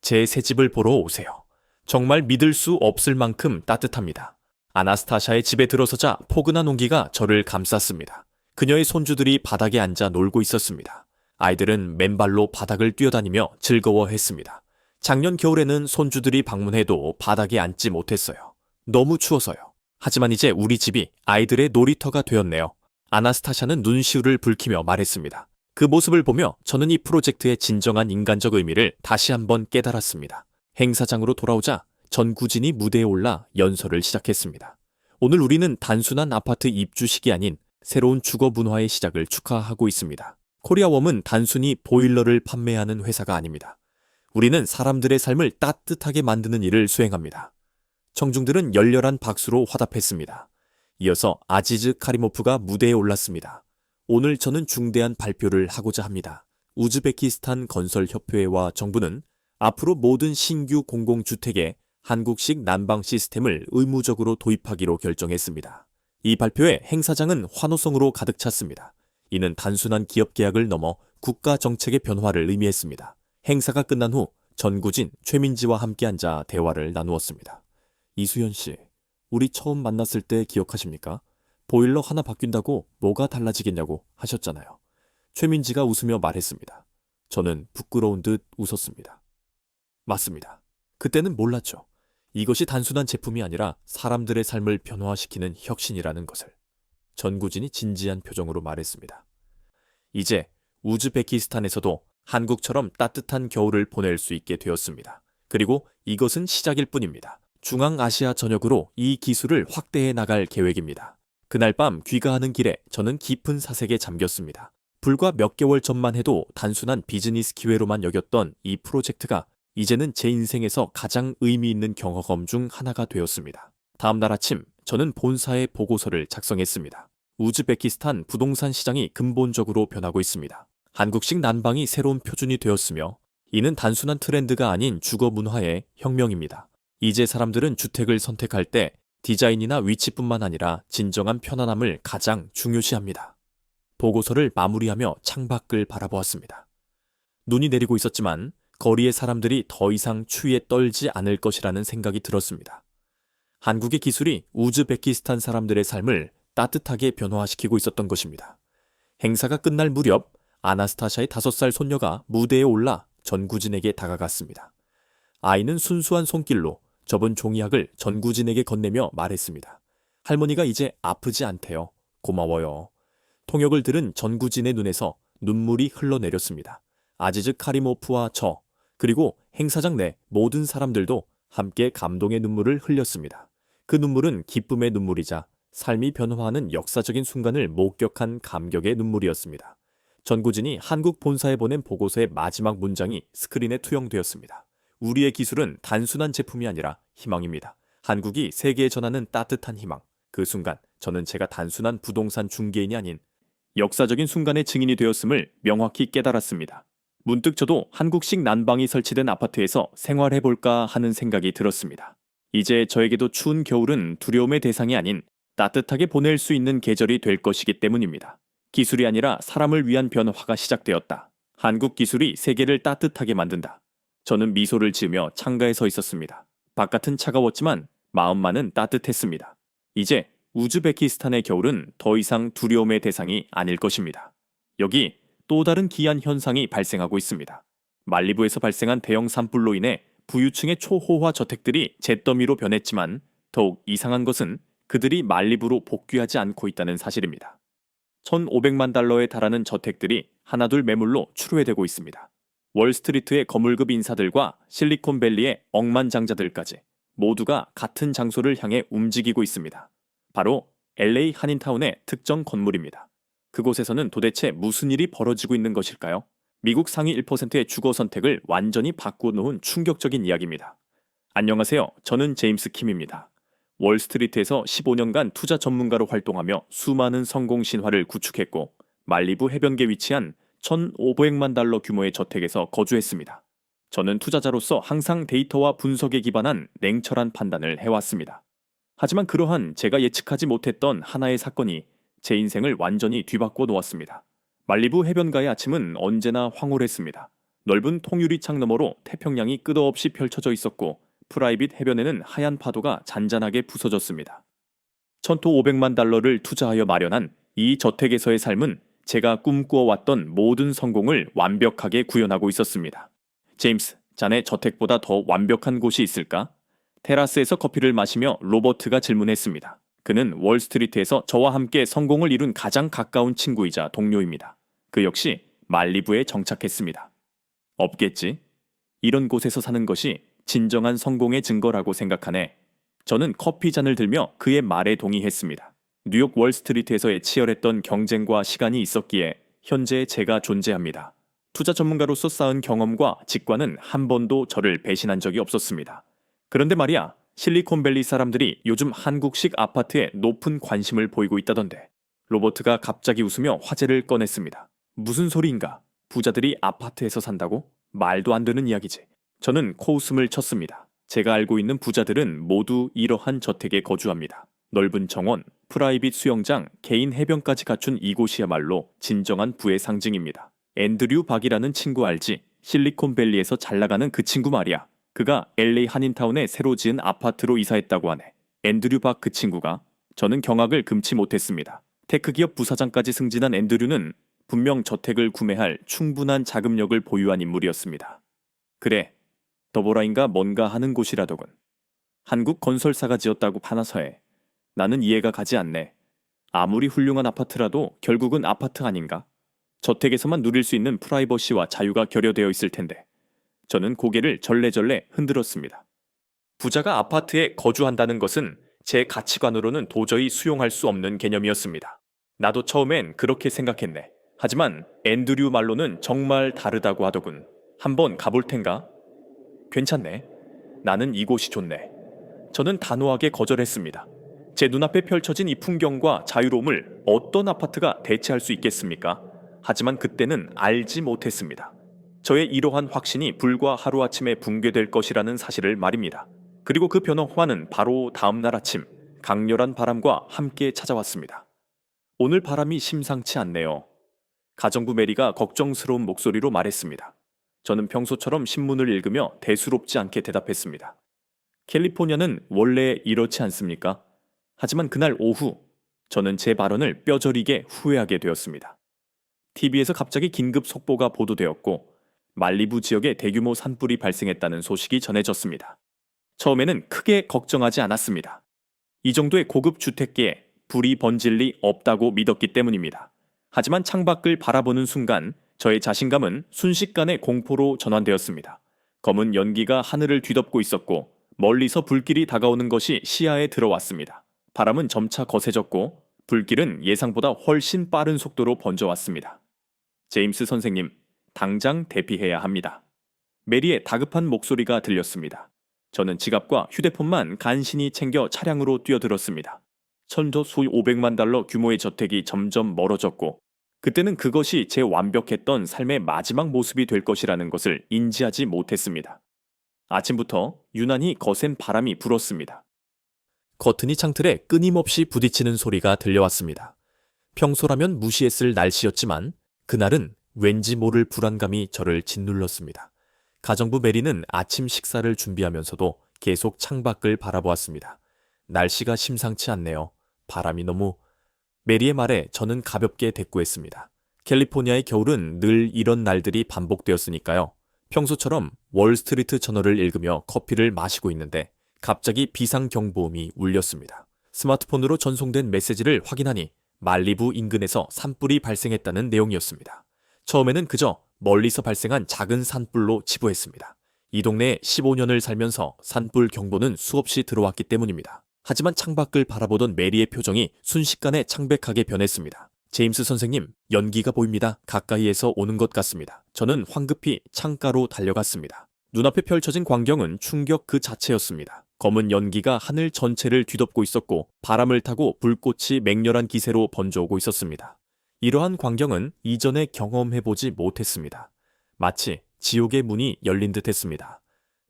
제 새 집을 보러 오세요. 정말 믿을 수 없을 만큼 따뜻합니다. 아나스타샤의 집에 들어서자 포근한 온기가 저를 감쌌습니다. 그녀의 손주들이 바닥에 앉아 놀고 있었습니다. 아이들은 맨발로 바닥을 뛰어다니며 즐거워했습니다. 작년 겨울에는 손주들이 방문해도 바닥에 앉지 못했어요. 너무 추워서요. 하지만 이제 우리 집이 아이들의 놀이터가 되었네요. 아나스타샤는 눈시울을 붉히며 말했습니다. 그 모습을 보며 저는 이 프로젝트의 진정한 인간적 의미를 다시 한번 깨달았습니다. 행사장으로 돌아오자 전구진이 무대에 올라 연설을 시작했습니다. 오늘 우리는 단순한 아파트 입주식이 아닌 새로운 주거 문화의 시작을 축하하고 있습니다. 코리아웜은 단순히 보일러를 판매하는 회사가 아닙니다. 우리는 사람들의 삶을 따뜻하게 만드는 일을 수행합니다. 청중들은 열렬한 박수로 화답했습니다. 이어서 아지즈 카리모프가 무대에 올랐습니다. 오늘 저는 중대한 발표를 하고자 합니다. 우즈베키스탄 건설협회와 정부는 앞으로 모든 신규 공공주택에 한국식 난방 시스템을 의무적으로 도입하기로 결정했습니다. 이 발표에 행사장은 환호성으로 가득 찼습니다. 이는 단순한 기업 계약을 넘어 국가 정책의 변화를 의미했습니다. 행사가 끝난 후 전구진, 최민지와 함께 앉아 대화를 나누었습니다. 이수연 씨, 우리 처음 만났을 때 기억하십니까? 보일러 하나 바뀐다고 뭐가 달라지겠냐고 하셨잖아요. 최민지가 웃으며 말했습니다. 저는 부끄러운 듯 웃었습니다. 맞습니다. 그때는 몰랐죠. 이것이 단순한 제품이 아니라 사람들의 삶을 변화시키는 혁신이라는 것을. 전구진이 진지한 표정으로 말했습니다. 이제 우즈베키스탄에서도 한국처럼 따뜻한 겨울을 보낼 수 있게 되었습니다. 그리고 이것은 시작일 뿐입니다. 중앙아시아 전역으로 이 기술을 확대해 나갈 계획입니다. 그날 밤 귀가하는 길에 저는 깊은 사색에 잠겼습니다. 불과 몇 개월 전만 해도 단순한 비즈니스 기회로만 여겼던 이 프로젝트가 이제는 제 인생에서 가장 의미 있는 경험 중 하나가 되었습니다. 다음 날 아침 저는 본사에 보고서를 작성했습니다. 우즈베키스탄 부동산 시장이 근본적으로 변하고 있습니다. 한국식 난방이 새로운 표준이 되었으며 이는 단순한 트렌드가 아닌 주거 문화의 혁명입니다. 이제 사람들은 주택을 선택할 때 디자인이나 위치뿐만 아니라 진정한 편안함을 가장 중요시합니다. 보고서를 마무리하며 창밖을 바라보았습니다. 눈이 내리고 있었지만 거리의 사람들이 더 이상 추위에 떨지 않을 것이라는 생각이 들었습니다. 한국의 기술이 우즈베키스탄 사람들의 삶을 따뜻하게 변화시키고 있었던 것입니다. 행사가 끝날 무렵 아나스타샤의 5살 손녀가 무대에 올라 전구진에게 다가갔습니다. 아이는 순수한 손길로 접은 종이약을 전구진에게 건네며 말했습니다. 할머니가 이제 아프지 않대요. 고마워요. 통역을 들은 전구진의 눈에서 눈물이 흘러내렸습니다. 아지즈 카리모프와 저, 그리고 행사장 내 모든 사람들도 함께 감동의 눈물을 흘렸습니다. 그 눈물은 기쁨의 눈물이자 삶이 변화하는 역사적인 순간을 목격한 감격의 눈물이었습니다. 전구진이 한국 본사에 보낸 보고서의 마지막 문장이 스크린에 투영되었습니다. 우리의 기술은 단순한 제품이 아니라 희망입니다. 한국이 세계에 전하는 따뜻한 희망. 그 순간 저는 제가 단순한 부동산 중개인이 아닌 역사적인 순간의 증인이 되었음을 명확히 깨달았습니다. 문득 저도 한국식 난방이 설치된 아파트에서 생활해볼까 하는 생각이 들었습니다. 이제 저에게도 추운 겨울은 두려움의 대상이 아닌 따뜻하게 보낼 수 있는 계절이 될 것이기 때문입니다. 기술이 아니라 사람을 위한 변화가 시작되었다. 한국 기술이 세계를 따뜻하게 만든다. 저는 미소를 지으며 창가에 서 있었습니다. 바깥은 차가웠지만 마음만은 따뜻했습니다. 이제 우즈베키스탄의 겨울은 더 이상 두려움의 대상이 아닐 것입니다. 여기 또 다른 기이한 현상이 발생하고 있습니다. 말리부에서 발생한 대형 산불로 인해 부유층의 초호화 저택들이 잿더미로 변했지만 더욱 이상한 것은 그들이 말리부로 복귀하지 않고 있다는 사실입니다. 1,500만 달러에 달하는 저택들이 하나둘 매물로 출회되고 있습니다. 월스트리트의 거물급 인사들과 실리콘밸리의 억만장자들까지 모두가 같은 장소를 향해 움직이고 있습니다. 바로 LA 한인타운의 특정 건물입니다. 그곳에서는 도대체 무슨 일이 벌어지고 있는 것일까요? 미국 상위 1%의 주거 선택을 완전히 바꾸어 놓은 충격적인 이야기입니다. 안녕하세요. 저는 제임스 킴입니다. 월스트리트에서 15년간 투자 전문가로 활동하며 수많은 성공 신화를 구축했고 말리부 해변가에 위치한 1,500만 달러 규모의 저택에서 거주했습니다. 저는 투자자로서 항상 데이터와 분석에 기반한 냉철한 판단을 해왔습니다. 하지만 그러한 제가 예측하지 못했던 하나의 사건이 제 인생을 완전히 뒤바꿔 놓았습니다. 말리부 해변가의 아침은 언제나 황홀했습니다. 넓은 통유리창 너머로 태평양이 끝없이 펼쳐져 있었고 프라이빗 해변에는 하얀 파도가 잔잔하게 부서졌습니다. 1,500만 달러를 투자하여 마련한 이 저택에서의 삶은 제가 꿈꾸어왔던 모든 성공을 완벽하게 구현하고 있었습니다. 제임스, 자네 저택보다 더 완벽한 곳이 있을까? 테라스에서 커피를 마시며 로버트가 질문했습니다. 그는 월스트리트에서 저와 함께 성공을 이룬 가장 가까운 친구이자 동료입니다. 그 역시 말리부에 정착했습니다. 없겠지? 이런 곳에서 사는 것이 진정한 성공의 증거라고 생각하네. 저는 커피 잔을 들며 그의 말에 동의했습니다. 뉴욕 월스트리트에서의 치열했던 경쟁과 시간이 있었기에 현재 제가 존재합니다. 투자 전문가로서 쌓은 경험과 직관은 한 번도 저를 배신한 적이 없었습니다. 그런데 말이야, 실리콘밸리 사람들이 요즘 한국식 아파트에 높은 관심을 보이고 있다던데. 로버트가 갑자기 웃으며 화제를 꺼냈습니다. 무슨 소리인가? 부자들이 아파트에서 산다고? 말도 안 되는 이야기지. 저는 코웃음을 쳤습니다. 제가 알고 있는 부자들은 모두 이러한 저택에 거주합니다. 넓은 정원, 프라이빗 수영장, 개인 해변까지 갖춘 이곳이야말로 진정한 부의 상징입니다. 앤드류 박이라는 친구 알지? 실리콘밸리에서 잘나가는 그 친구 말이야. 그가 LA 한인타운에 새로 지은 아파트로 이사했다고 하네. 앤드류 박 그 친구가? 저는 경악을 금치 못했습니다. 테크기업 부사장까지 승진한 앤드류는 분명 저택을 구매할 충분한 자금력을 보유한 인물이었습니다. 그래, 더보라인가 뭔가 하는 곳이라더군. 한국 건설사가 지었다고 파나서해. 나는 이해가 가지 않네. 아무리 훌륭한 아파트라도 결국은 아파트 아닌가? 저택에서만 누릴 수 있는 프라이버시와 자유가 결여되어 있을 텐데. 저는 고개를 절레절레 흔들었습니다. 부자가 아파트에 거주한다는 것은 제 가치관으로는 도저히 수용할 수 없는 개념이었습니다. 나도 처음엔 그렇게 생각했네. 하지만 앤드류 말로는 정말 다르다고 하더군. 한번 가볼 텐가? 괜찮네. 나는 이곳이 좋네. 저는 단호하게 거절했습니다. 제 눈앞에 펼쳐진 이 풍경과 자유로움을 어떤 아파트가 대체할 수 있겠습니까? 하지만 그때는 알지 못했습니다. 저의 이러한 확신이 불과 하루아침에 붕괴될 것이라는 사실을 말입니다. 그리고 그 변화와는 바로 다음 날 아침 강렬한 바람과 함께 찾아왔습니다. 오늘 바람이 심상치 않네요. 가정부 메리가 걱정스러운 목소리로 말했습니다. 저는 평소처럼 신문을 읽으며 대수롭지 않게 대답했습니다. 캘리포니아는 원래 이렇지 않습니까? 하지만 그날 오후 저는 제 발언을 뼈저리게 후회하게 되었습니다. TV에서 갑자기 긴급 속보가 보도되었고 말리부 지역에 대규모 산불이 발생했다는 소식이 전해졌습니다. 처음에는 크게 걱정하지 않았습니다. 이 정도의 고급 주택계에 불이 번질 리 없다고 믿었기 때문입니다. 하지만 창밖을 바라보는 순간 저의 자신감은 순식간에 공포로 전환되었습니다. 검은 연기가 하늘을 뒤덮고 있었고 멀리서 불길이 다가오는 것이 시야에 들어왔습니다. 바람은 점차 거세졌고 불길은 예상보다 훨씬 빠른 속도로 번져왔습니다. 제임스 선생님, 당장 대피해야 합니다. 메리의 다급한 목소리가 들렸습니다. 저는 지갑과 휴대폰만 간신히 챙겨 차량으로 뛰어들었습니다. 천도 소유 $500만 규모의 저택이 점점 멀어졌고 그때는 그것이 제 완벽했던 삶의 마지막 모습이 될 것이라는 것을 인지하지 못했습니다. 아침부터 유난히 거센 바람이 불었습니다. 커튼이 창틀에 끊임없이 부딪히는 소리가 들려왔습니다. 평소라면 무시했을 날씨였지만 그날은 왠지 모를 불안감이 저를 짓눌렀습니다. 가정부 메리는 아침 식사를 준비하면서도 계속 창밖을 바라보았습니다. 날씨가 심상치 않네요. 바람이 너무... 메리의 말에 저는 가볍게 대꾸했습니다. 캘리포니아의 겨울은 늘 이런 날들이 반복되었으니까요. 평소처럼 월스트리트 저널을 읽으며 커피를 마시고 있는데 갑자기 비상경보음이 울렸습니다. 스마트폰으로 전송된 메시지를 확인하니 말리부 인근에서 산불이 발생했다는 내용이었습니다. 처음에는 그저 멀리서 발생한 작은 산불로 치부했습니다. 이 동네에 15년을 살면서 산불 경보는 수없이 들어왔기 때문입니다. 하지만 창밖을 바라보던 메리의 표정이 순식간에 창백하게 변했습니다. 제임스 선생님, 연기가 보입니다. 가까이에서 오는 것 같습니다. 저는 황급히 창가로 달려갔습니다. 눈앞에 펼쳐진 광경은 충격 그 자체였습니다. 검은 연기가 하늘 전체를 뒤덮고 있었고 바람을 타고 불꽃이 맹렬한 기세로 번져오고 있었습니다. 이러한 광경은 이전에 경험해보지 못했습니다. 마치 지옥의 문이 열린 듯 했습니다.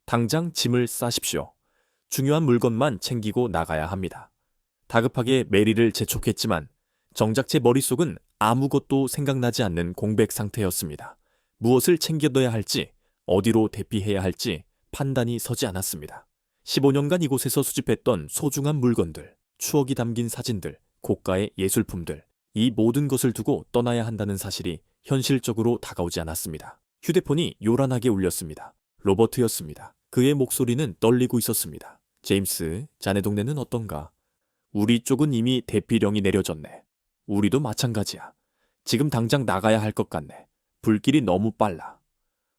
당장 짐을 싸십시오. 중요한 물건만 챙기고 나가야 합니다. 다급하게 메리를 재촉했지만 정작 제 머릿속은 아무것도 생각나지 않는 공백 상태였습니다. 무엇을 챙겨둬야 할지, 어디로 대피해야 할지 판단이 서지 않았습니다. 15년간 이곳에서 수집했던 소중한 물건들, 추억이 담긴 사진들, 고가의 예술품들, 이 모든 것을 두고 떠나야 한다는 사실이 현실적으로 다가오지 않았습니다. 휴대폰이 요란하게 울렸습니다. 로버트였습니다. 그의 목소리는 떨리고 있었습니다. 제임스, 자네 동네는 어떤가? 우리 쪽은 이미 대피령이 내려졌네. 우리도 마찬가지야. 지금 당장 나가야 할 것 같네. 불길이 너무 빨라.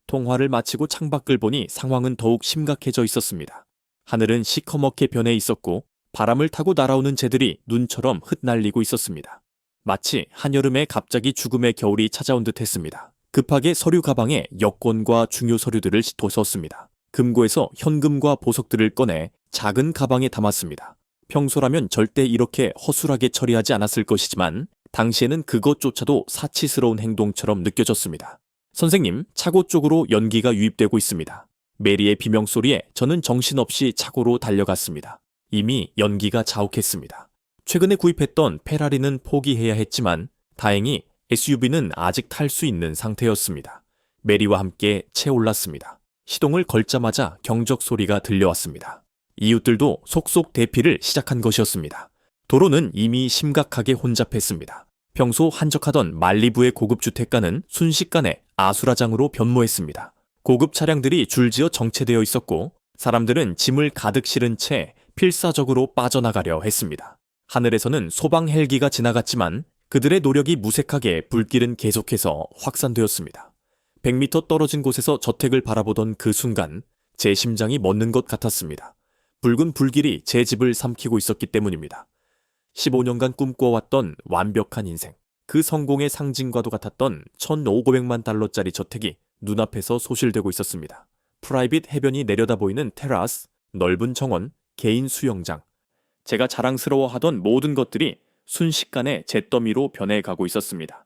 통화를 마치고 창밖을 보니 상황은 더욱 심각해져 있었습니다. 하늘은 시커멓게 변해 있었고 바람을 타고 날아오는 새들이 눈처럼 흩날리고 있었습니다. 마치 한여름에 갑자기 죽음의 겨울이 찾아온 듯 했습니다. 급하게 서류 가방에 여권과 중요 서류들을 돋웠습니다. 금고에서 현금과 보석들을 꺼내 작은 가방에 담았습니다. 평소라면 절대 이렇게 허술하게 처리하지 않았을 것이지만 당시에는 그것조차도 사치스러운 행동처럼 느껴졌습니다. 선생님, 차고 쪽으로 연기가 유입되고 있습니다. 메리의 비명소리에 저는 정신없이 차고로 달려갔습니다. 이미 연기가 자욱했습니다. 최근에 구입했던 페라리는 포기해야 했지만 다행히 SUV는 아직 탈 수 있는 상태였습니다. 메리와 함께 채올랐습니다. 시동을 걸자마자 경적 소리가 들려왔습니다. 이웃들도 속속 대피를 시작한 것이었습니다. 도로는 이미 심각하게 혼잡했습니다. 평소 한적하던 말리부의 고급 주택가는 순식간에 아수라장으로 변모했습니다. 고급 차량들이 줄지어 정체되어 있었고 사람들은 짐을 가득 실은 채 필사적으로 빠져나가려 했습니다. 하늘에서는 소방 헬기가 지나갔지만 그들의 노력이 무색하게 불길은 계속해서 확산되었습니다. 100m 떨어진 곳에서 저택을 바라보던 그 순간 제 심장이 멎는 것 같았습니다. 붉은 불길이 제 집을 삼키고 있었기 때문입니다. 15년간 꿈꿔왔던 완벽한 인생, 그 성공의 상징과도 같았던 $1,500만 저택이 눈앞에서 소실되고 있었습니다. 프라이빗 해변이 내려다 보이는 테라스, 넓은 정원, 개인 수영장. 제가 자랑스러워하던 모든 것들이 순식간에 잿더미로 변해가고 있었습니다.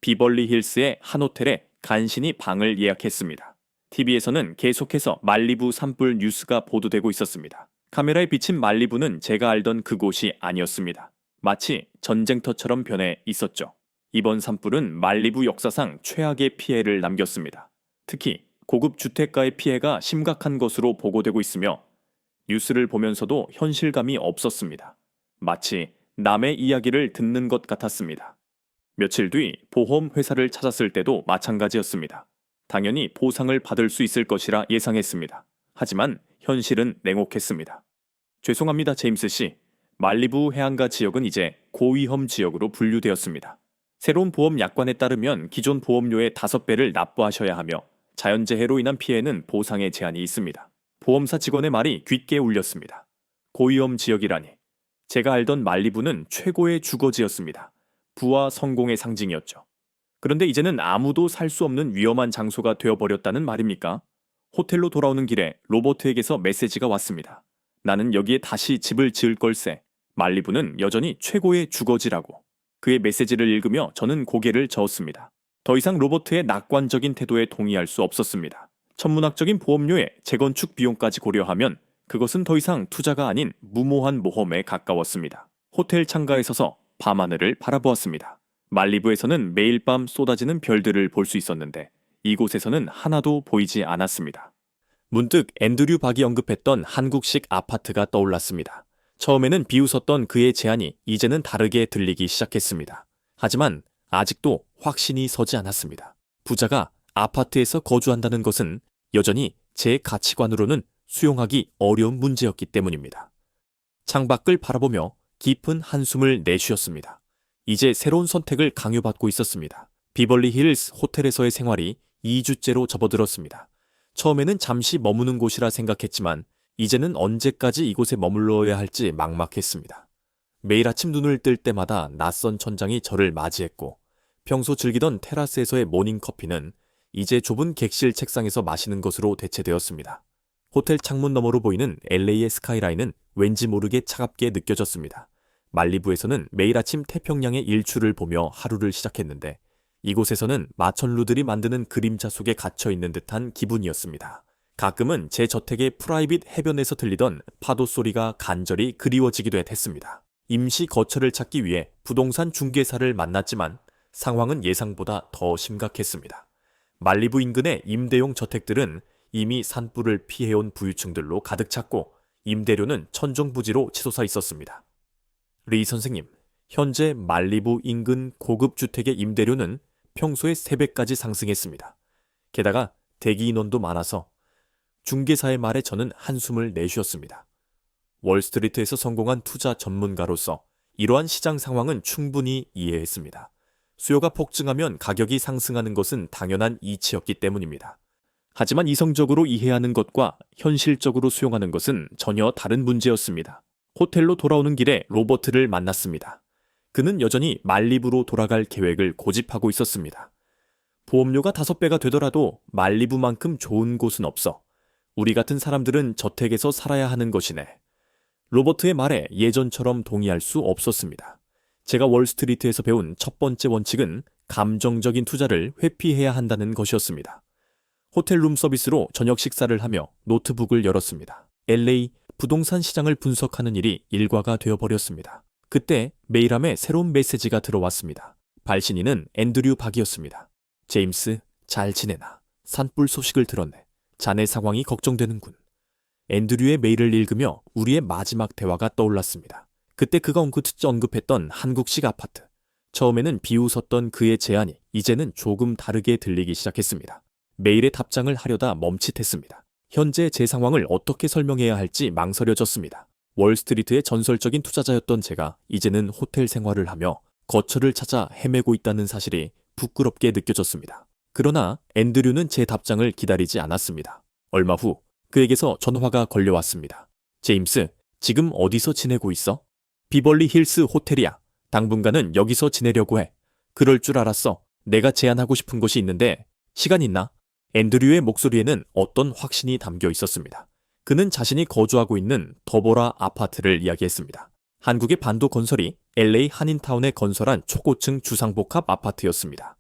비벌리 힐스의 한 호텔에 간신히 방을 예약했습니다. TV에서는 계속해서 말리부 산불 뉴스가 보도되고 있었습니다. 카메라에 비친 말리부는 제가 알던 그곳이 아니었습니다. 마치 전쟁터처럼 변해 있었죠. 이번 산불은 말리부 역사상 최악의 피해를 남겼습니다. 특히 고급 주택가의 피해가 심각한 것으로 보고되고 있으며 뉴스를 보면서도 현실감이 없었습니다. 마치 남의 이야기를 듣는 것 같았습니다. 며칠 뒤 보험 회사를 찾았을 때도 마찬가지였습니다. 당연히 보상을 받을 수 있을 것이라 예상했습니다. 하지만 현실은 냉혹했습니다. 죄송합니다, 제임스 씨. 말리부 해안가 지역은 이제 고위험 지역으로 분류되었습니다. 새로운 보험 약관에 따르면 기존 보험료의 5배를 납부하셔야 하며 자연재해로 인한 피해는 보상의 제한이 있습니다. 보험사 직원의 말이 귓게 울렸습니다. 고위험 지역이라니. 제가 알던 말리부는 최고의 주거지였습니다. 부와 성공의 상징이었죠. 그런데 이제는 아무도 살 수 없는 위험한 장소가 되어버렸다는 말입니까? 호텔로 돌아오는 길에 로버트에게서 메시지가 왔습니다. 나는 여기에 다시 집을 지을 걸세. 말리부는 여전히 최고의 주거지라고. 그의 메시지를 읽으며 저는 고개를 저었습니다. 더 이상 로버트의 낙관적인 태도에 동의할 수 없었습니다. 천문학적인 보험료에 재건축 비용까지 고려하면 그것은 더 이상 투자가 아닌 무모한 모험에 가까웠습니다. 호텔 창가에 서서 밤하늘을 바라보았습니다. 말리부에서는 매일 밤 쏟아지는 별들을 볼 수 있었는데 이곳에서는 하나도 보이지 않았습니다. 문득 앤드류 박이 언급했던 한국식 아파트가 떠올랐습니다. 처음에는 비웃었던 그의 제안이 이제는 다르게 들리기 시작했습니다. 하지만 아직도 확신이 서지 않았습니다. 부자가 아파트에서 거주한다는 것은 여전히 제 가치관으로는 수용하기 어려운 문제였기 때문입니다. 창밖을 바라보며 깊은 한숨을 내쉬었습니다. 이제 새로운 선택을 강요받고 있었습니다. 비벌리 힐스 호텔에서의 생활이 2주째로 접어들었습니다. 처음에는 잠시 머무는 곳이라 생각했지만 이제는 언제까지 이곳에 머물러야 할지 막막했습니다. 매일 아침 눈을 뜰 때마다 낯선 천장이 저를 맞이했고 평소 즐기던 테라스에서의 모닝커피는 이제 좁은 객실 책상에서 마시는 것으로 대체되었습니다. 호텔 창문 너머로 보이는 LA의 스카이라인은 왠지 모르게 차갑게 느껴졌습니다. 말리부에서는 매일 아침 태평양의 일출을 보며 하루를 시작했는데 이곳에서는 마천루들이 만드는 그림자 속에 갇혀있는 듯한 기분이었습니다. 가끔은 제 저택의 프라이빗 해변에서 들리던 파도 소리가 간절히 그리워지기도 했습니다. 임시 거처를 찾기 위해 부동산 중개사를 만났지만 상황은 예상보다 더 심각했습니다. 말리부 인근의 임대용 저택들은 이미 산불을 피해온 부유층들로 가득 찼고 임대료는 천정부지로 치솟아 있었습니다. 리 선생님, 현재 말리부 인근 고급 주택의 임대료는 평소의 3배까지 상승했습니다. 게다가 대기 인원도 많아서 중개사의 말에 저는 한숨을 내쉬었습니다. 월스트리트에서 성공한 투자 전문가로서 이러한 시장 상황은 충분히 이해했습니다. 수요가 폭증하면 가격이 상승하는 것은 당연한 이치였기 때문입니다. 하지만 이성적으로 이해하는 것과 현실적으로 수용하는 것은 전혀 다른 문제였습니다. 호텔로 돌아오는 길에 로버트를 만났습니다. 그는 여전히 말리부로 돌아갈 계획을 고집하고 있었습니다. 보험료가 5배가 되더라도 말리부만큼 좋은 곳은 없어. 우리 같은 사람들은 저택에서 살아야 하는 것이네. 로버트의 말에 예전처럼 동의할 수 없었습니다. 제가 월스트리트에서 배운 첫 번째 원칙은 감정적인 투자를 회피해야 한다는 것이었습니다. 호텔 룸서비스로 저녁 식사를 하며 노트북을 열었습니다. LA 부동산 시장을 분석하는 일이 일과가 되어버렸습니다. 그때 메일함에 새로운 메시지가 들어왔습니다. 발신인은 앤드류 박이었습니다. 제임스, 잘 지내나? 산불 소식을 들었네. 자네 상황이 걱정되는군. 앤드류의 메일을 읽으며 우리의 마지막 대화가 떠올랐습니다. 그때 그가 언급했던 한국식 아파트. 처음에는 비웃었던 그의 제안이 이제는 조금 다르게 들리기 시작했습니다. 메일에 답장을 하려다 멈칫했습니다. 현재 제 상황을 어떻게 설명해야 할지 망설여졌습니다. 월스트리트의 전설적인 투자자였던 제가 이제는 호텔 생활을 하며 거처를 찾아 헤매고 있다는 사실이 부끄럽게 느껴졌습니다. 그러나 앤드류는 제 답장을 기다리지 않았습니다. 얼마 후 그에게서 전화가 걸려왔습니다. 제임스, 지금 어디서 지내고 있어? 비벌리 힐스 호텔이야. 당분간은 여기서 지내려고 해. 그럴 줄 알았어. 내가 제안하고 싶은 곳이 있는데 시간 있나? 앤드류의 목소리에는 어떤 확신이 담겨 있었습니다. 그는 자신이 거주하고 있는 더보라 아파트를 이야기했습니다. 한국의 반도 건설이 LA 한인타운에 건설한 초고층 주상복합 아파트였습니다.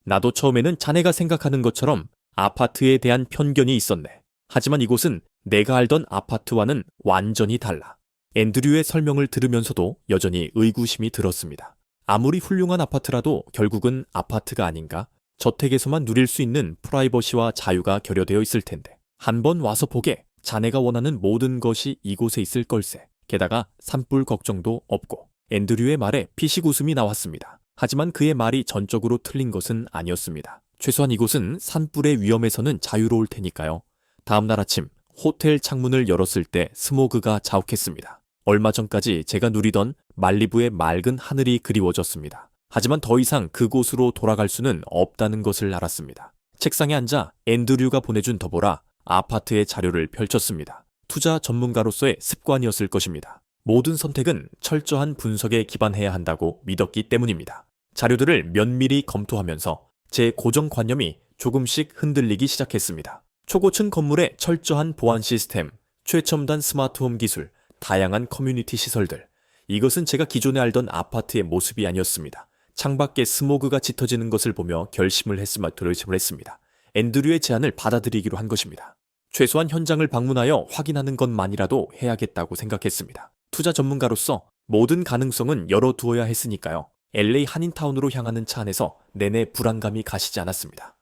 나도 처음에는 자네가 생각하는 것처럼 아파트에 대한 편견이 있었네. 하지만 이곳은 내가 알던 아파트와는 완전히 달라. 앤드류의 설명을 들으면서도 여전히 의구심이 들었습니다. 아무리 훌륭한 아파트라도 결국은 아파트가 아닌가? 저택에서만 누릴 수 있는 프라이버시와 자유가 결여되어 있을 텐데. 한번 와서 보게. 자네가 원하는 모든 것이 이곳에 있을 걸세. 게다가 산불 걱정도 없고. 앤드류의 말에 피식 웃음이 나왔습니다. 하지만 그의 말이 전적으로 틀린 것은 아니었습니다. 최소한 이곳은 산불의 위험에서는 자유로울 테니까요. 다음 날 아침 호텔 창문을 열었을 때 스모그가 자욱했습니다. 얼마 전까지 제가 누리던 말리부의 맑은 하늘이 그리워졌습니다. 하지만 더 이상 그곳으로 돌아갈 수는 없다는 것을 알았습니다. 책상에 앉아 앤드류가 보내준 더보라 아파트의 자료를 펼쳤습니다. 투자 전문가로서의 습관이었을 것입니다. 모든 선택은 철저한 분석에 기반해야 한다고 믿었기 때문입니다. 자료들을 면밀히 검토하면서 제 고정관념이 조금씩 흔들리기 시작했습니다. 초고층 건물의 철저한 보안 시스템, 최첨단 스마트홈 기술, 다양한 커뮤니티 시설들. 이것은 제가 기존에 알던 아파트의 모습이 아니었습니다. 창밖에 스모그가 짙어지는 것을 보며 결심을 했습니다. 앤드류의 제안을 받아들이기로 한 것입니다. 최소한 현장을 방문하여 확인하는 것만이라도 해야겠다고 생각했습니다. 투자 전문가로서 모든 가능성은 열어두어야 했으니까요. LA 한인타운으로 향하는 차 안에서 내내 불안감이 가시지 않았습니다.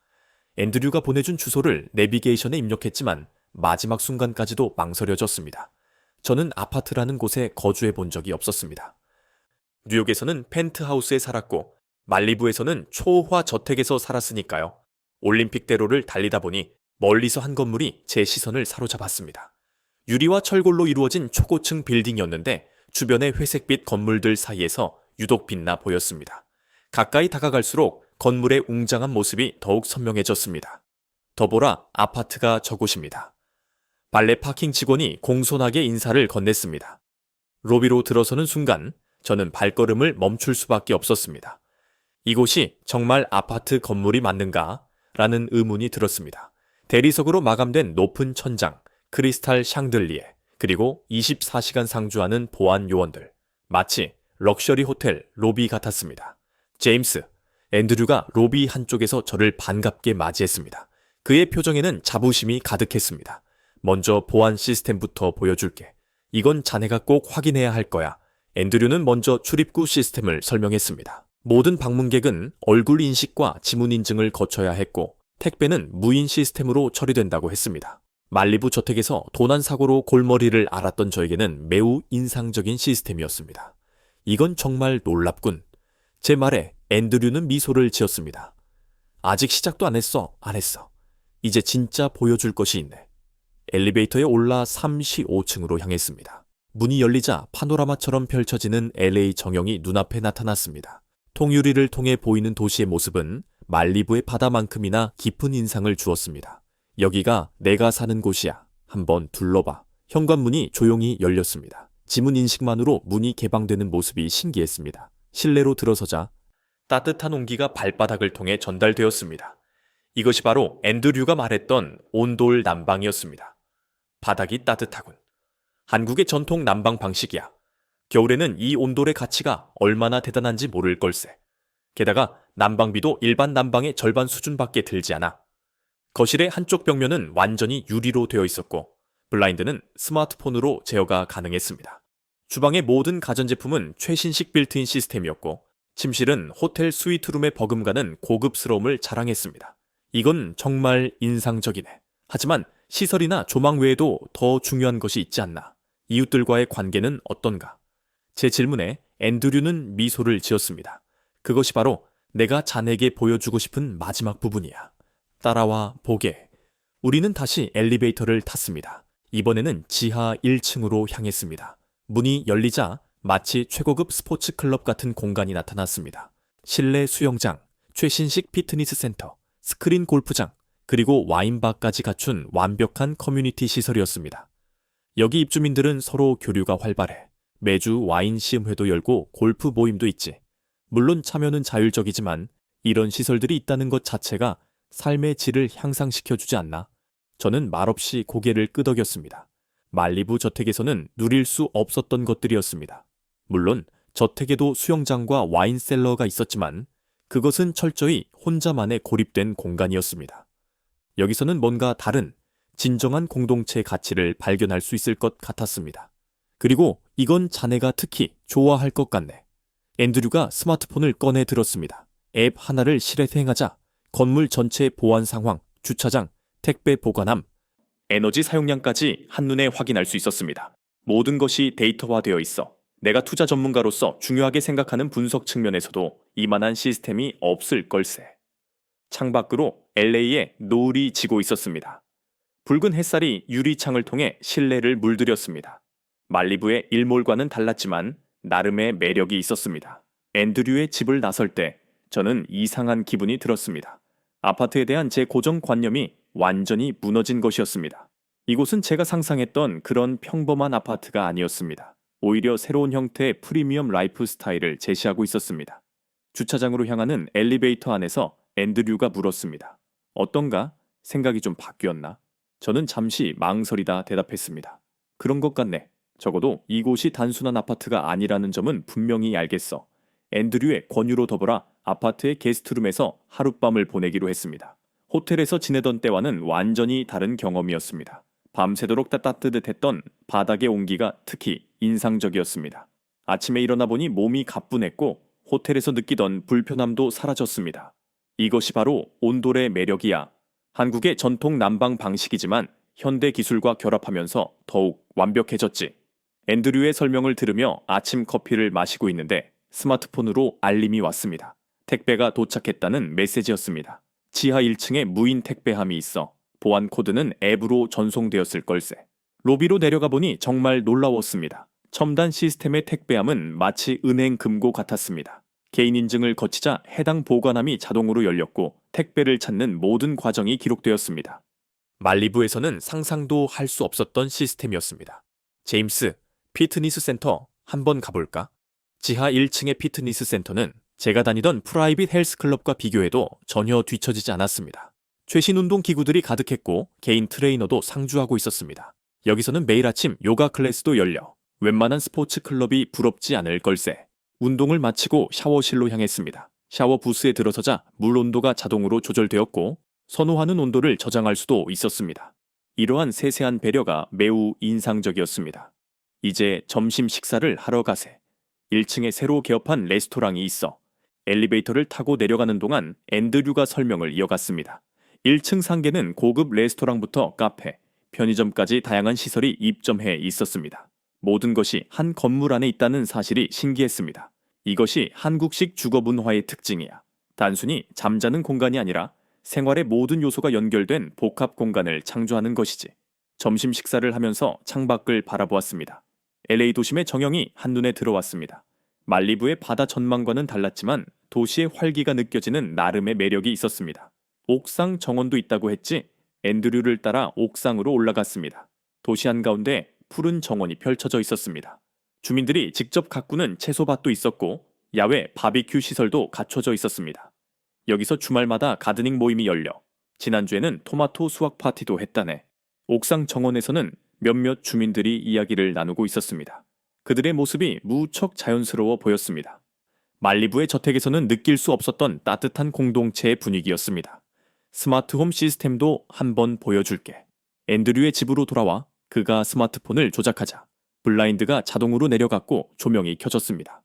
앤드류가 보내준 주소를 내비게이션에 입력했지만 마지막 순간까지도 망설여졌습니다. 저는 아파트라는 곳에 거주해 본 적이 없었습니다. 뉴욕에서는 펜트하우스에 살았고 말리부에서는 초호화 저택에서 살았으니까요. 올림픽대로를 달리다 보니 멀리서 한 건물이 제 시선을 사로잡았습니다. 유리와 철골로 이루어진 초고층 빌딩이었는데 주변의 회색빛 건물들 사이에서 유독 빛나 보였습니다. 가까이 다가갈수록 건물의 웅장한 모습이 더욱 선명해졌습니다. 더보라 아파트가 저곳입니다. 발레 파킹 직원이 공손하게 인사를 건넸습니다. 로비로 들어서는 순간 저는 발걸음을 멈출 수밖에 없었습니다. 이곳이 정말 아파트 건물이 맞는가? 라는 의문이 들었습니다. 대리석으로 마감된 높은 천장, 크리스탈 샹들리에, 그리고 24시간 상주하는 보안 요원들. 마치 럭셔리 호텔 로비 같았습니다. 제임스, 앤드류가 로비 한쪽에서 저를 반갑게 맞이했습니다. 그의 표정에는 자부심이 가득했습니다. 먼저 보안 시스템부터 보여줄게. 이건 자네가 꼭 확인해야 할 거야. 앤드류는 먼저 출입구 시스템을 설명했습니다. 모든 방문객은 얼굴 인식과 지문 인증을 거쳐야 했고 택배는 무인 시스템으로 처리된다고 했습니다. 말리부 저택에서 도난사고로 골머리를 앓았던 저에게는 매우 인상적인 시스템이었습니다. 이건 정말 놀랍군. 제 말에 앤드류는 미소를 지었습니다. 아직 시작도 안 했어. 이제 진짜 보여줄 것이 있네. 엘리베이터에 올라 35층으로 향했습니다. 문이 열리자 파노라마처럼 펼쳐지는 LA 정형이 눈앞에 나타났습니다. 통유리를 통해 보이는 도시의 모습은 말리부의 바다만큼이나 깊은 인상을 주었습니다. 여기가 내가 사는 곳이야. 한번 둘러봐. 현관문이 조용히 열렸습니다. 지문 인식만으로 문이 개방되는 모습이 신기했습니다. 실내로 들어서자 따뜻한 온기가 발바닥을 통해 전달되었습니다. 이것이 바로 앤드류가 말했던 온돌 난방이었습니다. 바닥이 따뜻하군. 한국의 전통 난방 방식이야. 겨울에는 이 온돌의 가치가 얼마나 대단한지 모를 걸세. 게다가 난방비도 일반 난방의 절반 수준밖에 들지 않아. 거실의 한쪽 벽면은 완전히 유리로 되어 있었고 블라인드는 스마트폰으로 제어가 가능했습니다. 주방의 모든 가전제품은 최신식 빌트인 시스템이었고 침실은 호텔 스위트룸에 버금가는 고급스러움을 자랑했습니다. 이건 정말 인상적이네. 하지만 시설이나 조망 외에도 더 중요한 것이 있지 않나. 이웃들과의 관계는 어떤가? 제 질문에 앤드류는 미소를 지었습니다. 그것이 바로 내가 자네에게 보여주고 싶은 마지막 부분이야. 따라와 보게. 우리는 다시 엘리베이터를 탔습니다. 이번에는 지하 1층으로 향했습니다. 문이 열리자 마치 최고급 스포츠 클럽 같은 공간이 나타났습니다. 실내 수영장, 최신식 피트니스 센터, 스크린 골프장, 그리고 와인바까지 갖춘 완벽한 커뮤니티 시설이었습니다. 여기 입주민들은 서로 교류가 활발해. 매주 와인 시음회도 열고 골프 모임도 있지. 물론 참여는 자율적이지만 이런 시설들이 있다는 것 자체가 삶의 질을 향상시켜주지 않나? 저는 말없이 고개를 끄덕였습니다. 말리부 저택에서는 누릴 수 없었던 것들이었습니다. 물론 저택에도 수영장과 와인셀러가 있었지만 그것은 철저히 혼자만의 고립된 공간이었습니다. 여기서는 뭔가 다른 진정한 공동체 가치를 발견할 수 있을 것 같았습니다. 그리고 이건 자네가 특히 좋아할 것 같네. 앤드류가 스마트폰을 꺼내 들었습니다. 앱 하나를 실행하자 건물 전체 보안 상황, 주차장, 택배 보관함, 에너지 사용량까지 한눈에 확인할 수 있었습니다. 모든 것이 데이터화되어 있어 내가 투자 전문가로서 중요하게 생각하는 분석 측면에서도 이만한 시스템이 없을 걸세. 창밖으로 LA의 노을이 지고 있었습니다. 붉은 햇살이 유리창을 통해 실내를 물들였습니다. 말리부의 일몰과는 달랐지만 나름의 매력이 있었습니다. 앤드류의 집을 나설 때 저는 이상한 기분이 들었습니다. 아파트에 대한 제 고정관념이 완전히 무너진 것이었습니다. 이곳은 제가 상상했던 그런 평범한 아파트가 아니었습니다. 오히려 새로운 형태의 프리미엄 라이프 스타일을 제시하고 있었습니다. 주차장으로 향하는 엘리베이터 안에서 앤드류가 물었습니다. 어떤가? 생각이 좀 바뀌었나? 저는 잠시 망설이다 대답했습니다. 그런 것 같네. 적어도 이곳이 단순한 아파트가 아니라는 점은 분명히 알겠어. 앤드류의 권유로 더불어 아파트의 게스트룸에서 하룻밤을 보내기로 했습니다. 호텔에서 지내던 때와는 완전히 다른 경험이었습니다. 밤새도록 따뜻했던 바닥의 온기가 특히 인상적이었습니다. 아침에 일어나 보니 몸이 가뿐했고 호텔에서 느끼던 불편함도 사라졌습니다. 이것이 바로 온돌의 매력이야. 한국의 전통 난방 방식이지만 현대 기술과 결합하면서 더욱 완벽해졌지. 앤드류의 설명을 들으며 아침 커피를 마시고 있는데 스마트폰으로 알림이 왔습니다. 택배가 도착했다는 메시지였습니다. 지하 1층에 무인 택배함이 있어 보안 코드는 앱으로 전송되었을 걸세. 로비로 내려가 보니 정말 놀라웠습니다. 첨단 시스템의 택배함은 마치 은행 금고 같았습니다. 개인 인증을 거치자 해당 보관함이 자동으로 열렸고 택배를 찾는 모든 과정이 기록되었습니다. 말리부에서는 상상도 할 수 없었던 시스템이었습니다. 제임스, 피트니스 센터 한번 가볼까? 지하 1층의 피트니스 센터는 제가 다니던 프라이빗 헬스클럽과 비교해도 전혀 뒤처지지 않았습니다. 최신 운동 기구들이 가득했고 개인 트레이너도 상주하고 있었습니다. 여기서는 매일 아침 요가 클래스도 열려 웬만한 스포츠 클럽이 부럽지 않을 걸세. 운동을 마치고 샤워실로 향했습니다. 샤워 부스에 들어서자 물 온도가 자동으로 조절되었고 선호하는 온도를 저장할 수도 있었습니다. 이러한 세세한 배려가 매우 인상적이었습니다. 이제 점심 식사를 하러 가세. 1층에 새로 개업한 레스토랑이 있어. 엘리베이터를 타고 내려가는 동안 앤드류가 설명을 이어갔습니다. 1층 상계는 고급 레스토랑부터 카페, 편의점까지 다양한 시설이 입점해 있었습니다. 모든 것이 한 건물 안에 있다는 사실이 신기했습니다. 이것이 한국식 주거 문화의 특징이야. 단순히 잠자는 공간이 아니라 생활의 모든 요소가 연결된 복합 공간을 창조하는 것이지. 점심 식사를 하면서 창밖을 바라보았습니다. LA 도심의 정형이 한눈에 들어왔습니다. 말리부의 바다 전망과는 달랐지만 도시의 활기가 느껴지는 나름의 매력이 있었습니다. 옥상 정원도 있다고 했지? 앤드류를 따라 옥상으로 올라갔습니다. 도시 한가운데 푸른 정원이 펼쳐져 있었습니다. 주민들이 직접 가꾸는 채소밭도 있었고 야외 바비큐 시설도 갖춰져 있었습니다. 여기서 주말마다 가드닝 모임이 열려 지난주에는 토마토 수확 파티도 했다네. 옥상 정원에서는 몇몇 주민들이 이야기를 나누고 있었습니다. 그들의 모습이 무척 자연스러워 보였습니다. 말리부의 저택에서는 느낄 수 없었던 따뜻한 공동체의 분위기였습니다. 스마트홈 시스템도 한번 보여줄게. 앤드류의 집으로 돌아와 그가 스마트폰을 조작하자 블라인드가 자동으로 내려갔고 조명이 켜졌습니다.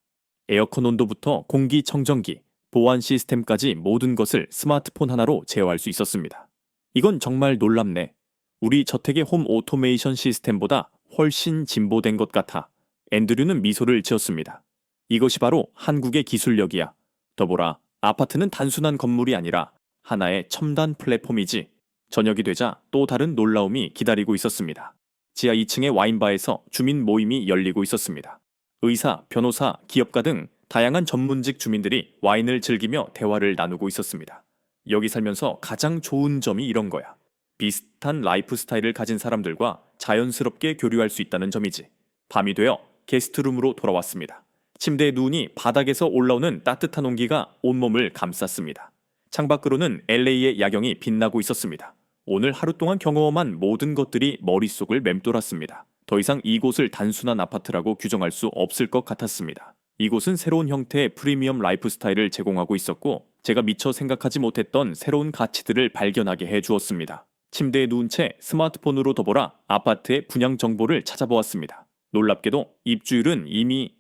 에어컨 온도부터 공기청정기, 보안 시스템까지 모든 것을 스마트폰 하나로 제어할 수 있었습니다. 이건 정말 놀랍네. 우리 저택의 홈 오토메이션 시스템보다 훨씬 진보된 것 같아. 앤드류는 미소를 지었습니다. 이것이 바로 한국의 기술력이야. 더불어 아파트는 단순한 건물이 아니라 하나의 첨단 플랫폼이지. 저녁이 되자 또 다른 놀라움이 기다리고 있었습니다. 지하 2층의 와인바에서 주민 모임이 열리고 있었습니다. 의사, 변호사, 기업가 등 다양한 전문직 주민들이 와인을 즐기며 대화를 나누고 있었습니다. 여기 살면서 가장 좋은 점이 이런 거야. 비슷한 라이프 스타일을 가진 사람들과 자연스럽게 교류할 수 있다는 점이지. 밤이 되어 게스트룸으로 돌아왔습니다. 침대에 누우니 바닥에서 올라오는 따뜻한 온기가 온몸을 감쌌습니다. 창밖으로는 LA의 야경이 빛나고 있었습니다. 오늘 하루 동안 경험한 모든 것들이 머릿속을 맴돌았습니다. 더 이상 이곳을 단순한 아파트라고 규정할 수 없을 것 같았습니다. 이곳은 새로운 형태의 프리미엄 라이프 스타일을 제공하고 있었고 제가 미처 생각하지 못했던 새로운 가치들을 발견하게 해주었습니다. 침대에 누운 채 스마트폰으로 더보라 아파트의 분양 정보를 찾아보았습니다. 놀랍게도 입주율은 이미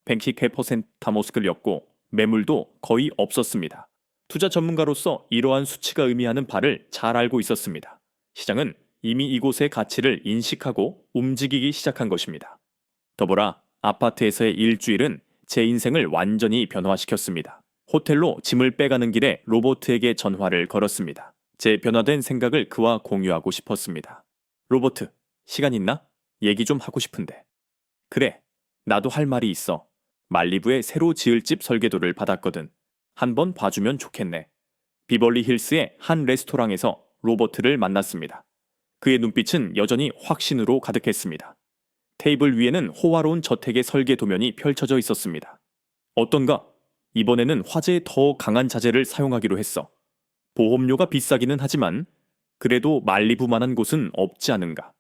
100% 다모스클이었고 매물도 거의 없었습니다. 투자 전문가로서 이러한 수치가 의미하는 바를 잘 알고 있었습니다. 시장은 이미 이곳의 가치를 인식하고 움직이기 시작한 것입니다. 더불어 아파트에서의 일주일은 제 인생을 완전히 변화시켰습니다. 호텔로 짐을 빼가는 길에 로버트에게 전화를 걸었습니다. 제 변화된 생각을 그와 공유하고 싶었습니다. 로버트, 시간 있나? 얘기 좀 하고 싶은데. 그래, 나도 할 말이 있어. 말리부에 새로 지을 집 설계도를 받았거든. 한번 봐주면 좋겠네. 비벌리 힐스의 한 레스토랑에서 로버트를 만났습니다. 그의 눈빛은 여전히 확신으로 가득했습니다. 테이블 위에는 호화로운 저택의 설계 도면이 펼쳐져 있었습니다. 어떤가? 이번에는 화재에 더 강한 자재를 사용하기로 했어. 보험료가 비싸기는 하지만 그래도 말리부만한 곳은 없지 않은가.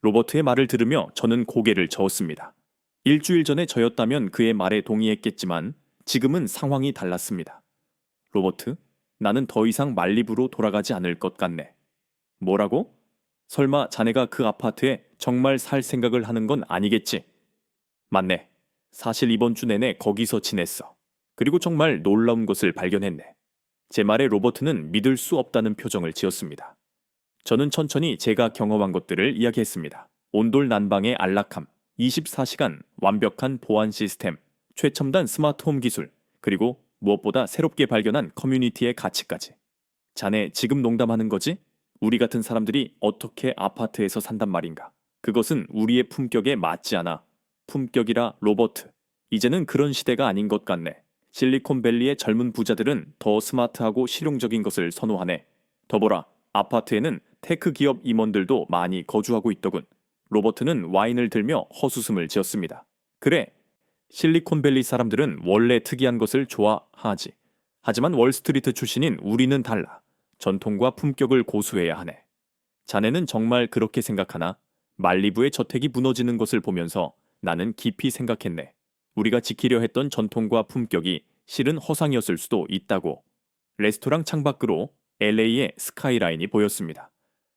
로버트의 말을 들으며 저는 고개를 저었습니다. 일주일 전에 저였다면 그의 말에 동의했겠지만 지금은 상황이 달랐습니다. 로버트, 나는 더 이상 말리부로 돌아가지 않을 것 같네. 뭐라고? 설마 자네가 그 아파트에 정말 살 생각을 하는 건 아니겠지? 맞네. 사실 이번 주 내내 거기서 지냈어. 그리고 정말 놀라운 것을 발견했네. 제 말에 로버트는 믿을 수 없다는 표정을 지었습니다. 저는 천천히 제가 경험한 것들을 이야기했습니다. 온돌 난방의 안락함, 24시간 완벽한 보안 시스템, 최첨단 스마트홈 기술, 그리고 무엇보다 새롭게 발견한 커뮤니티의 가치까지. 자네 지금 농담하는 거지? 우리 같은 사람들이 어떻게 아파트에서 산단 말인가? 그것은 우리의 품격에 맞지 않아. 품격이라 로버트. 이제는 그런 시대가 아닌 것 같네. 실리콘밸리의 젊은 부자들은 더 스마트하고 실용적인 것을 선호하네. 더보라, 아파트에는 테크 기업 임원들도 많이 거주하고 있더군. 로버트는 와인을 들며 헛웃음을 지었습니다. 그래, 실리콘밸리 사람들은 원래 특이한 것을 좋아하지. 하지만 월스트리트 출신인 우리는 달라. 전통과 품격을 고수해야 하네. 자네는 정말 그렇게 생각하나? 말리부의 저택이 무너지는 것을 보면서 나는 깊이 생각했네. 우리가 지키려 했던 전통과 품격이 실은 허상이었을 수도 있다고. 레스토랑 창밖으로 LA의 스카이라인이 보였습니다.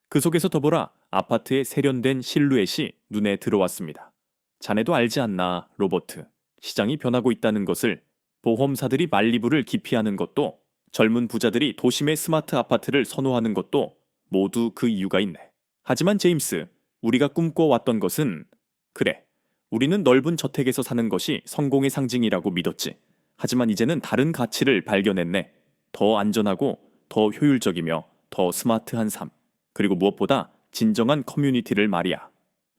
그 속에서 더보라 아파트의 세련된 실루엣이 눈에 들어왔습니다. 자네도 알지 않나, 로버트. 시장이 변하고 있다는 것을. 보험사들이 말리부를 기피하는 것도, 젊은 부자들이 도심의 스마트 아파트를 선호하는 것도 모두 그 이유가 있네. 하지만 제임스, 우리가 꿈꿔왔던 것은, 그래, 우리는 넓은 저택에서 사는 것이 성공의 상징이라고 믿었지. 하지만 이제는 다른 가치를 발견했네. 더 안전하고 더 효율적이며 더 스마트한 삶. 그리고 무엇보다 진정한 커뮤니티를 말이야.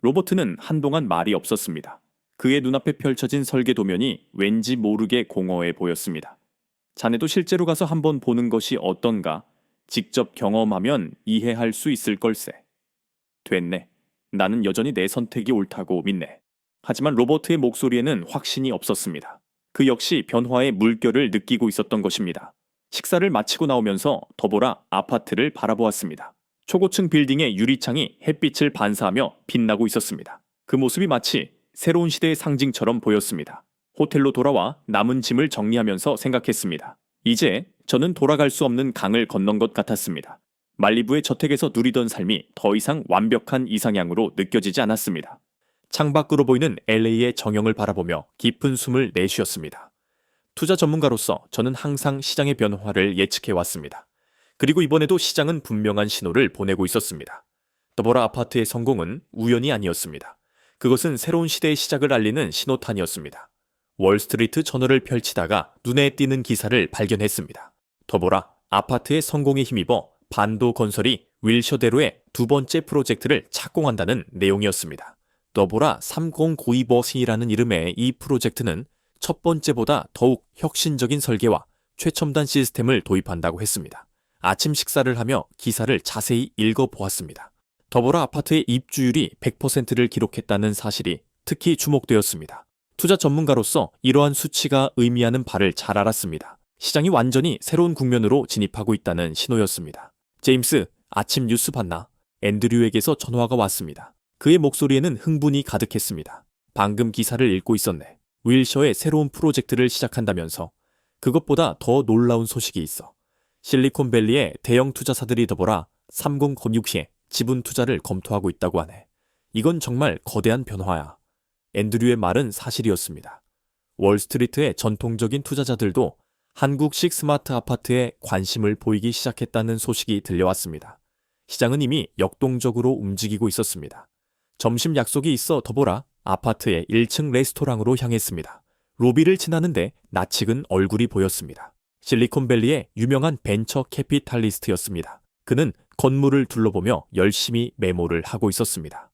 로버트는 한동안 말이 없었습니다. 그의 눈앞에 펼쳐진 설계 도면이 왠지 모르게 공허해 보였습니다. 자네도 실제로 가서 한번 보는 것이 어떤가? 직접 경험하면 이해할 수 있을 걸세. 됐네. 나는 여전히 내 선택이 옳다고 믿네. 하지만 로버트의 목소리에는 확신이 없었습니다. 그 역시 변화의 물결을 느끼고 있었던 것입니다. 식사를 마치고 나오면서 더보라 아파트를 바라보았습니다. 초고층 빌딩의 유리창이 햇빛을 반사하며 빛나고 있었습니다. 그 모습이 마치 새로운 시대의 상징처럼 보였습니다. 호텔로 돌아와 남은 짐을 정리하면서 생각했습니다. 이제 저는 돌아갈 수 없는 강을 건넌 것 같았습니다. 말리부의 저택에서 누리던 삶이 더 이상 완벽한 이상향으로 느껴지지 않았습니다. 창밖으로 보이는 LA의 정형을 바라보며 깊은 숨을 내쉬었습니다. 투자 전문가로서 저는 항상 시장의 변화를 예측해 왔습니다. 그리고 이번에도 시장은 분명한 신호를 보내고 있었습니다. 더보라 아파트의 성공은 우연이 아니었습니다. 그것은 새로운 시대의 시작을 알리는 신호탄이었습니다. 월스트리트 저널을 펼치다가 눈에 띄는 기사를 발견했습니다. 더보라 아파트의 성공에 힘입어 반도 건설이 윌셔대로의 두 번째 프로젝트를 착공한다는 내용이었습니다. 더보라 3092버스이라는 이름의 이 프로젝트는 첫 번째보다 더욱 혁신적인 설계와 최첨단 시스템을 도입한다고 했습니다. 아침 식사를 하며 기사를 자세히 읽어보았습니다. 더보라 아파트의 입주율이 100%를 기록했다는 사실이 특히 주목되었습니다. 투자 전문가로서 이러한 수치가 의미하는 바를 잘 알았습니다. 시장이 완전히 새로운 국면으로 진입하고 있다는 신호였습니다. 제임스, 아침 뉴스 봤나? 앤드류에게서 전화가 왔습니다. 그의 목소리에는 흥분이 가득했습니다. 방금 기사를 읽고 있었네. 윌셔의 새로운 프로젝트를 시작한다면서. 그것보다 더 놀라운 소식이 있어. 실리콘밸리의 대형 투자사들이 더불어 3006에 지분 투자를 검토하고 있다고 하네. 이건 정말 거대한 변화야. 앤드류의 말은 사실이었습니다. 월스트리트의 전통적인 투자자들도 한국식 스마트 아파트에 관심을 보이기 시작했다는 소식이 들려왔습니다. 시장은 이미 역동적으로 움직이고 있었습니다. 점심 약속이 있어 더보라 아파트의 1층 레스토랑으로 향했습니다. 로비를 지나는데 낯익은 얼굴이 보였습니다. 실리콘밸리의 유명한 벤처 캐피탈리스트였습니다. 그는 건물을 둘러보며 열심히 메모를 하고 있었습니다.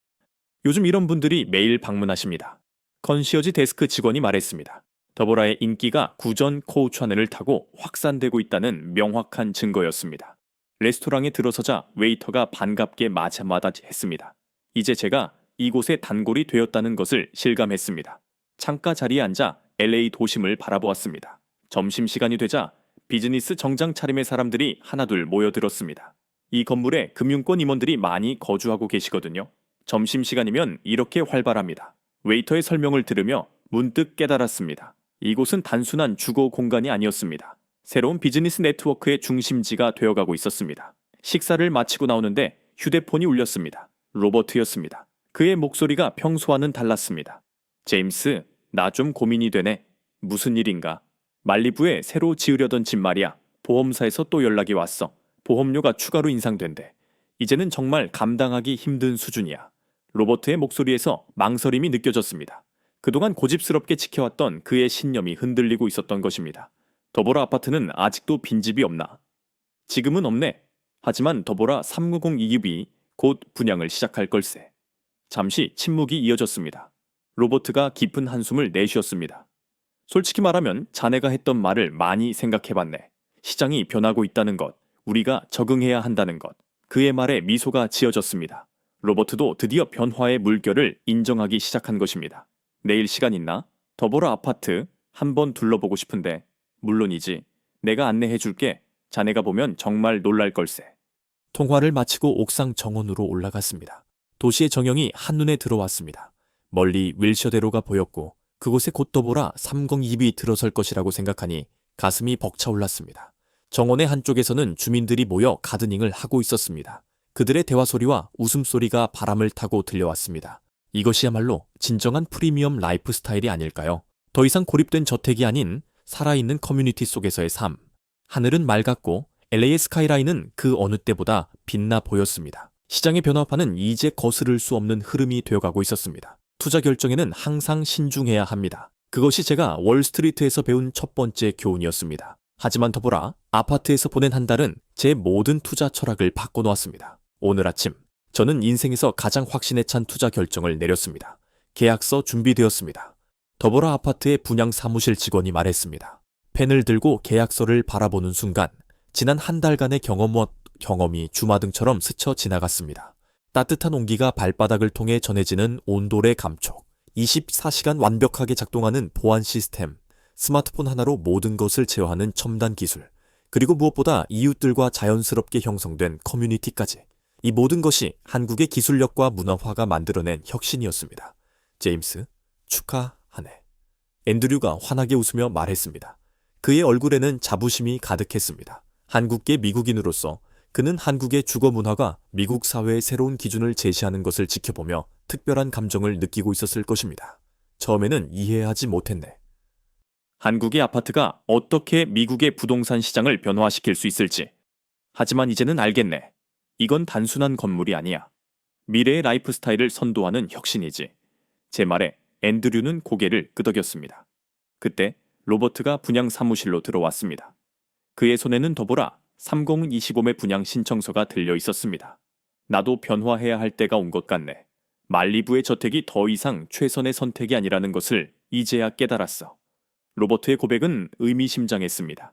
요즘 이런 분들이 매일 방문하십니다. 컨시어지 데스크 직원이 말했습니다. 더보라의 인기가 구전 코우찬을 타고 확산되고 있다는 명확한 증거였습니다. 레스토랑에 들어서자 웨이터가 반갑게 맞아했습니다. 이제 제가 이곳의 단골이 되었다는 것을 실감했습니다. 창가 자리에 앉아 LA 도심을 바라보았습니다. 점심시간이 되자 비즈니스 정장 차림의 사람들이 하나둘 모여들었습니다. 이 건물에 금융권 임원들이 많이 거주하고 계시거든요. 점심시간이면 이렇게 활발합니다. 웨이터의 설명을 들으며 문득 깨달았습니다. 이곳은 단순한 주거 공간이 아니었습니다. 새로운 비즈니스 네트워크의 중심지가 되어가고 있었습니다. 식사를 마치고 나오는데 휴대폰이 울렸습니다. 로버트였습니다. 그의 목소리가 평소와는 달랐습니다. 제임스, 나 좀 고민이 되네. 무슨 일인가? 말리부에 새로 지으려던 집 말이야. 보험사에서 또 연락이 왔어. 보험료가 추가로 인상된대. 이제는 정말 감당하기 힘든 수준이야. 로버트의 목소리에서 망설임이 느껴졌습니다. 그동안 고집스럽게 지켜왔던 그의 신념이 흔들리고 있었던 것입니다. 더보라 아파트는 아직도 빈집이 없나? 지금은 없네. 하지만 더보라 390EUB 곧 분양을 시작할 걸세. 잠시 침묵이 이어졌습니다. 로버트가 깊은 한숨을 내쉬었습니다. 솔직히 말하면 자네가 했던 말을 많이 생각해봤네. 시장이 변하고 있다는 것, 우리가 적응해야 한다는 것. 그의 말에 미소가 지어졌습니다. 로버트도 드디어 변화의 물결을 인정하기 시작한 것입니다. 내일 시간 있나? 더보라 아파트 한번 둘러보고 싶은데. 물론이지. 내가 안내해줄게. 자네가 보면 정말 놀랄 걸세. 통화를 마치고 옥상 정원으로 올라갔습니다. 도시의 정형이 한눈에 들어왔습니다. 멀리 윌셔대로가 보였고 그곳에 곧 더보라 302비 들어설 것이라고 생각하니 가슴이 벅차올랐습니다. 정원의 한쪽에서는 주민들이 모여 가드닝을 하고 있었습니다. 그들의 대화 소리와 웃음소리가 바람을 타고 들려왔습니다. 이것이야말로 진정한 프리미엄 라이프 스타일이 아닐까요? 더 이상 고립된 저택이 아닌 살아있는 커뮤니티 속에서의 삶. 하늘은 맑았고 LA의 스카이라인은 그 어느 때보다 빛나 보였습니다. 시장의 변화파는 이제 거스를 수 없는 흐름이 되어가고 있었습니다. 투자 결정에는 항상 신중해야 합니다. 그것이 제가 월스트리트에서 배운 첫 번째 교훈이었습니다. 하지만 더보라 아파트에서 보낸 한 달은 제 모든 투자 철학을 바꿔놓았습니다. 오늘 아침 저는 인생에서 가장 확신에 찬 투자 결정을 내렸습니다. 계약서 준비되었습니다. 더보라 아파트의 분양 사무실 직원이 말했습니다. 펜을 들고 계약서를 바라보는 순간 지난 한 달간의 경험이 주마등처럼 스쳐 지나갔습니다. 따뜻한 온기가 발바닥을 통해 전해지는 온돌의 감촉, 24시간 완벽하게 작동하는 보안 시스템, 스마트폰 하나로 모든 것을 제어하는 첨단 기술, 그리고 무엇보다 이웃들과 자연스럽게 형성된 커뮤니티까지. 이 모든 것이 한국의 기술력과 문화화가 만들어낸 혁신이었습니다. 제임스, 축하하네. 앤드류가 환하게 웃으며 말했습니다. 그의 얼굴에는 자부심이 가득했습니다. 한국계 미국인으로서 그는 한국의 주거 문화가 미국 사회의 새로운 기준을 제시하는 것을 지켜보며 특별한 감정을 느끼고 있었을 것입니다. 처음에는 이해하지 못했네. 한국의 아파트가 어떻게 미국의 부동산 시장을 변화시킬 수 있을지. 하지만 이제는 알겠네. 이건 단순한 건물이 아니야. 미래의 라이프 스타일을 선도하는 혁신이지. 제 말에 앤드류는 고개를 끄덕였습니다. 그때 로버트가 분양 사무실로 들어왔습니다. 그의 손에는 더보라 3025매 분양 신청서가 들려 있었습니다. 나도 변화해야 할 때가 온 것 같네. 말리부의 저택이 더 이상 최선의 선택이 아니라는 것을 이제야 깨달았어. 로버트의 고백은 의미심장했습니다.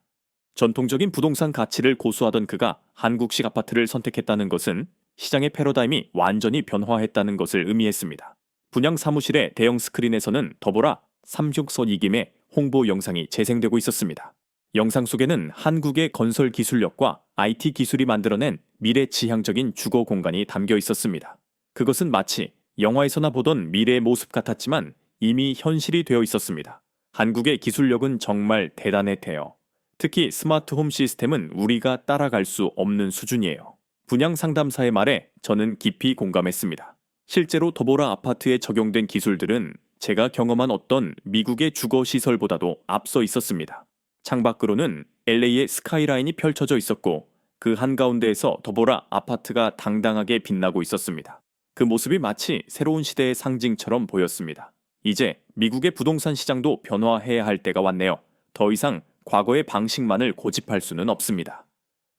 전통적인 부동산 가치를 고수하던 그가 한국식 아파트를 선택했다는 것은 시장의 패러다임이 완전히 변화했다는 것을 의미했습니다. 분양 사무실의 대형 스크린에서는 더보라 36선 이김의 홍보 영상이 재생되고 있었습니다. 영상 속에는 한국의 건설 기술력과 IT 기술이 만들어낸 미래지향적인 주거 공간이 담겨 있었습니다. 그것은 마치 영화에서나 보던 미래의 모습 같았지만 이미 현실이 되어 있었습니다. 한국의 기술력은 정말 대단했대요. 특히 스마트홈 시스템은 우리가 따라갈 수 없는 수준이에요. 분양 상담사의 말에 저는 깊이 공감했습니다. 실제로 더보라 아파트에 적용된 기술들은 제가 경험한 어떤 미국의 주거 시설보다도 앞서 있었습니다. 창밖으로는 LA의 스카이라인이 펼쳐져 있었고 그 한가운데에서 더보라 아파트가 당당하게 빛나고 있었습니다. 그 모습이 마치 새로운 시대의 상징처럼 보였습니다. 이제 미국의 부동산 시장도 변화해야 할 때가 왔네요. 더 이상 과거의 방식만을 고집할 수는 없습니다.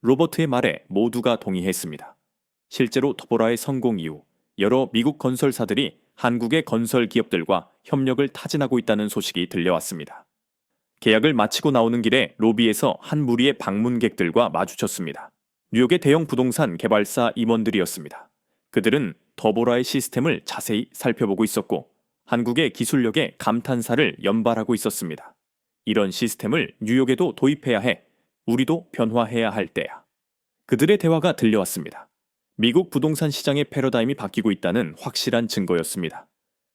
로버트의 말에 모두가 동의했습니다. 실제로 더보라의 성공 이후 여러 미국 건설사들이 한국의 건설 기업들과 협력을 타진하고 있다는 소식이 들려왔습니다. 계약을 마치고 나오는 길에 로비에서 한 무리의 방문객들과 마주쳤습니다. 뉴욕의 대형 부동산 개발사 임원들이었습니다. 그들은 더보라의 시스템을 자세히 살펴보고 있었고 한국의 기술력에 감탄사를 연발하고 있었습니다. 이런 시스템을 뉴욕에도 도입해야 해. 우리도 변화해야 할 때야. 그들의 대화가 들려왔습니다. 미국 부동산 시장의 패러다임이 바뀌고 있다는 확실한 증거였습니다.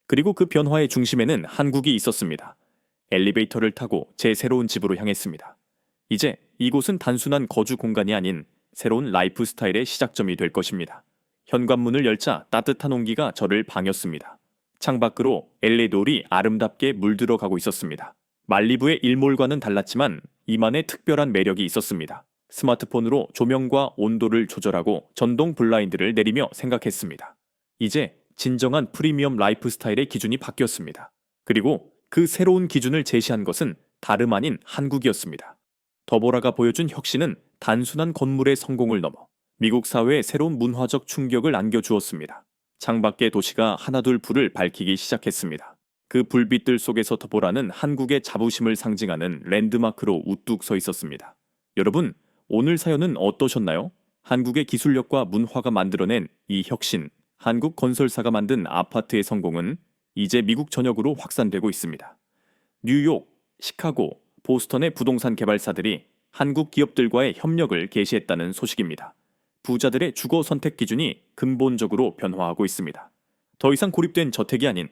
그리고 그 변화의 중심에는 한국이 있었습니다. 엘리베이터를 타고 제 새로운 집으로 향했습니다. 이제 이곳은 단순한 거주 공간이 아닌 새로운 라이프 스타일의 시작점이 될 것입니다. 현관문을 열자 따뜻한 온기가 저를 방했습니다. 창밖으로 LA 노을이 아름답게 물들어가고 있었습니다. 말리부의 일몰과는 달랐지만 이만의 특별한 매력이 있었습니다. 스마트폰으로 조명과 온도를 조절하고 전동 블라인드를 내리며 생각했습니다. 이제 진정한 프리미엄 라이프 스타일의 기준이 바뀌었습니다. 그리고 그 새로운 기준을 제시한 것은 다름 아닌 한국이었습니다. 더보라가 보여준 혁신은 단순한 건물의 성공을 넘어 미국 사회에 새로운 문화적 충격을 안겨주었습니다. 창밖의 도시가 하나둘 불을 밝히기 시작했습니다. 그 불빛들 속에서 더보라는 한국의 자부심을 상징하는 랜드마크로 우뚝 서 있었습니다. 여러분, 오늘 사연은 어떠셨나요? 한국의 기술력과 문화가 만들어낸 이 혁신, 한국 건설사가 만든 아파트의 성공은 이제 미국 전역으로 확산되고 있습니다. 뉴욕, 시카고, 보스턴의 부동산 개발사들이 한국 기업들과의 협력을 개시했다는 소식입니다. 부자들의 주거 선택 기준이 근본적으로 변화하고 있습니다. 더 이상 고립된 저택이 아닌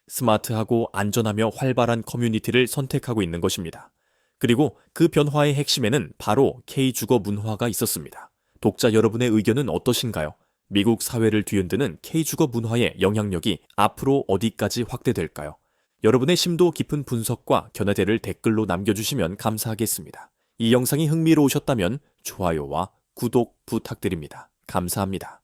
스마트하고 안전하며 활발한 커뮤니티를 선택하고 있는 것입니다. 그리고 그 변화의 핵심에는 바로 K주거 문화가 있었습니다. 독자 여러분의 의견은 어떠신가요? 미국 사회를 뒤흔드는 K주거 문화의 영향력이 앞으로 어디까지 확대될까요? 여러분의 심도 깊은 분석과 견해들을 댓글로 남겨주시면 감사하겠습니다. 이 영상이 흥미로우셨다면 좋아요와 구독 부탁드립니다. 감사합니다.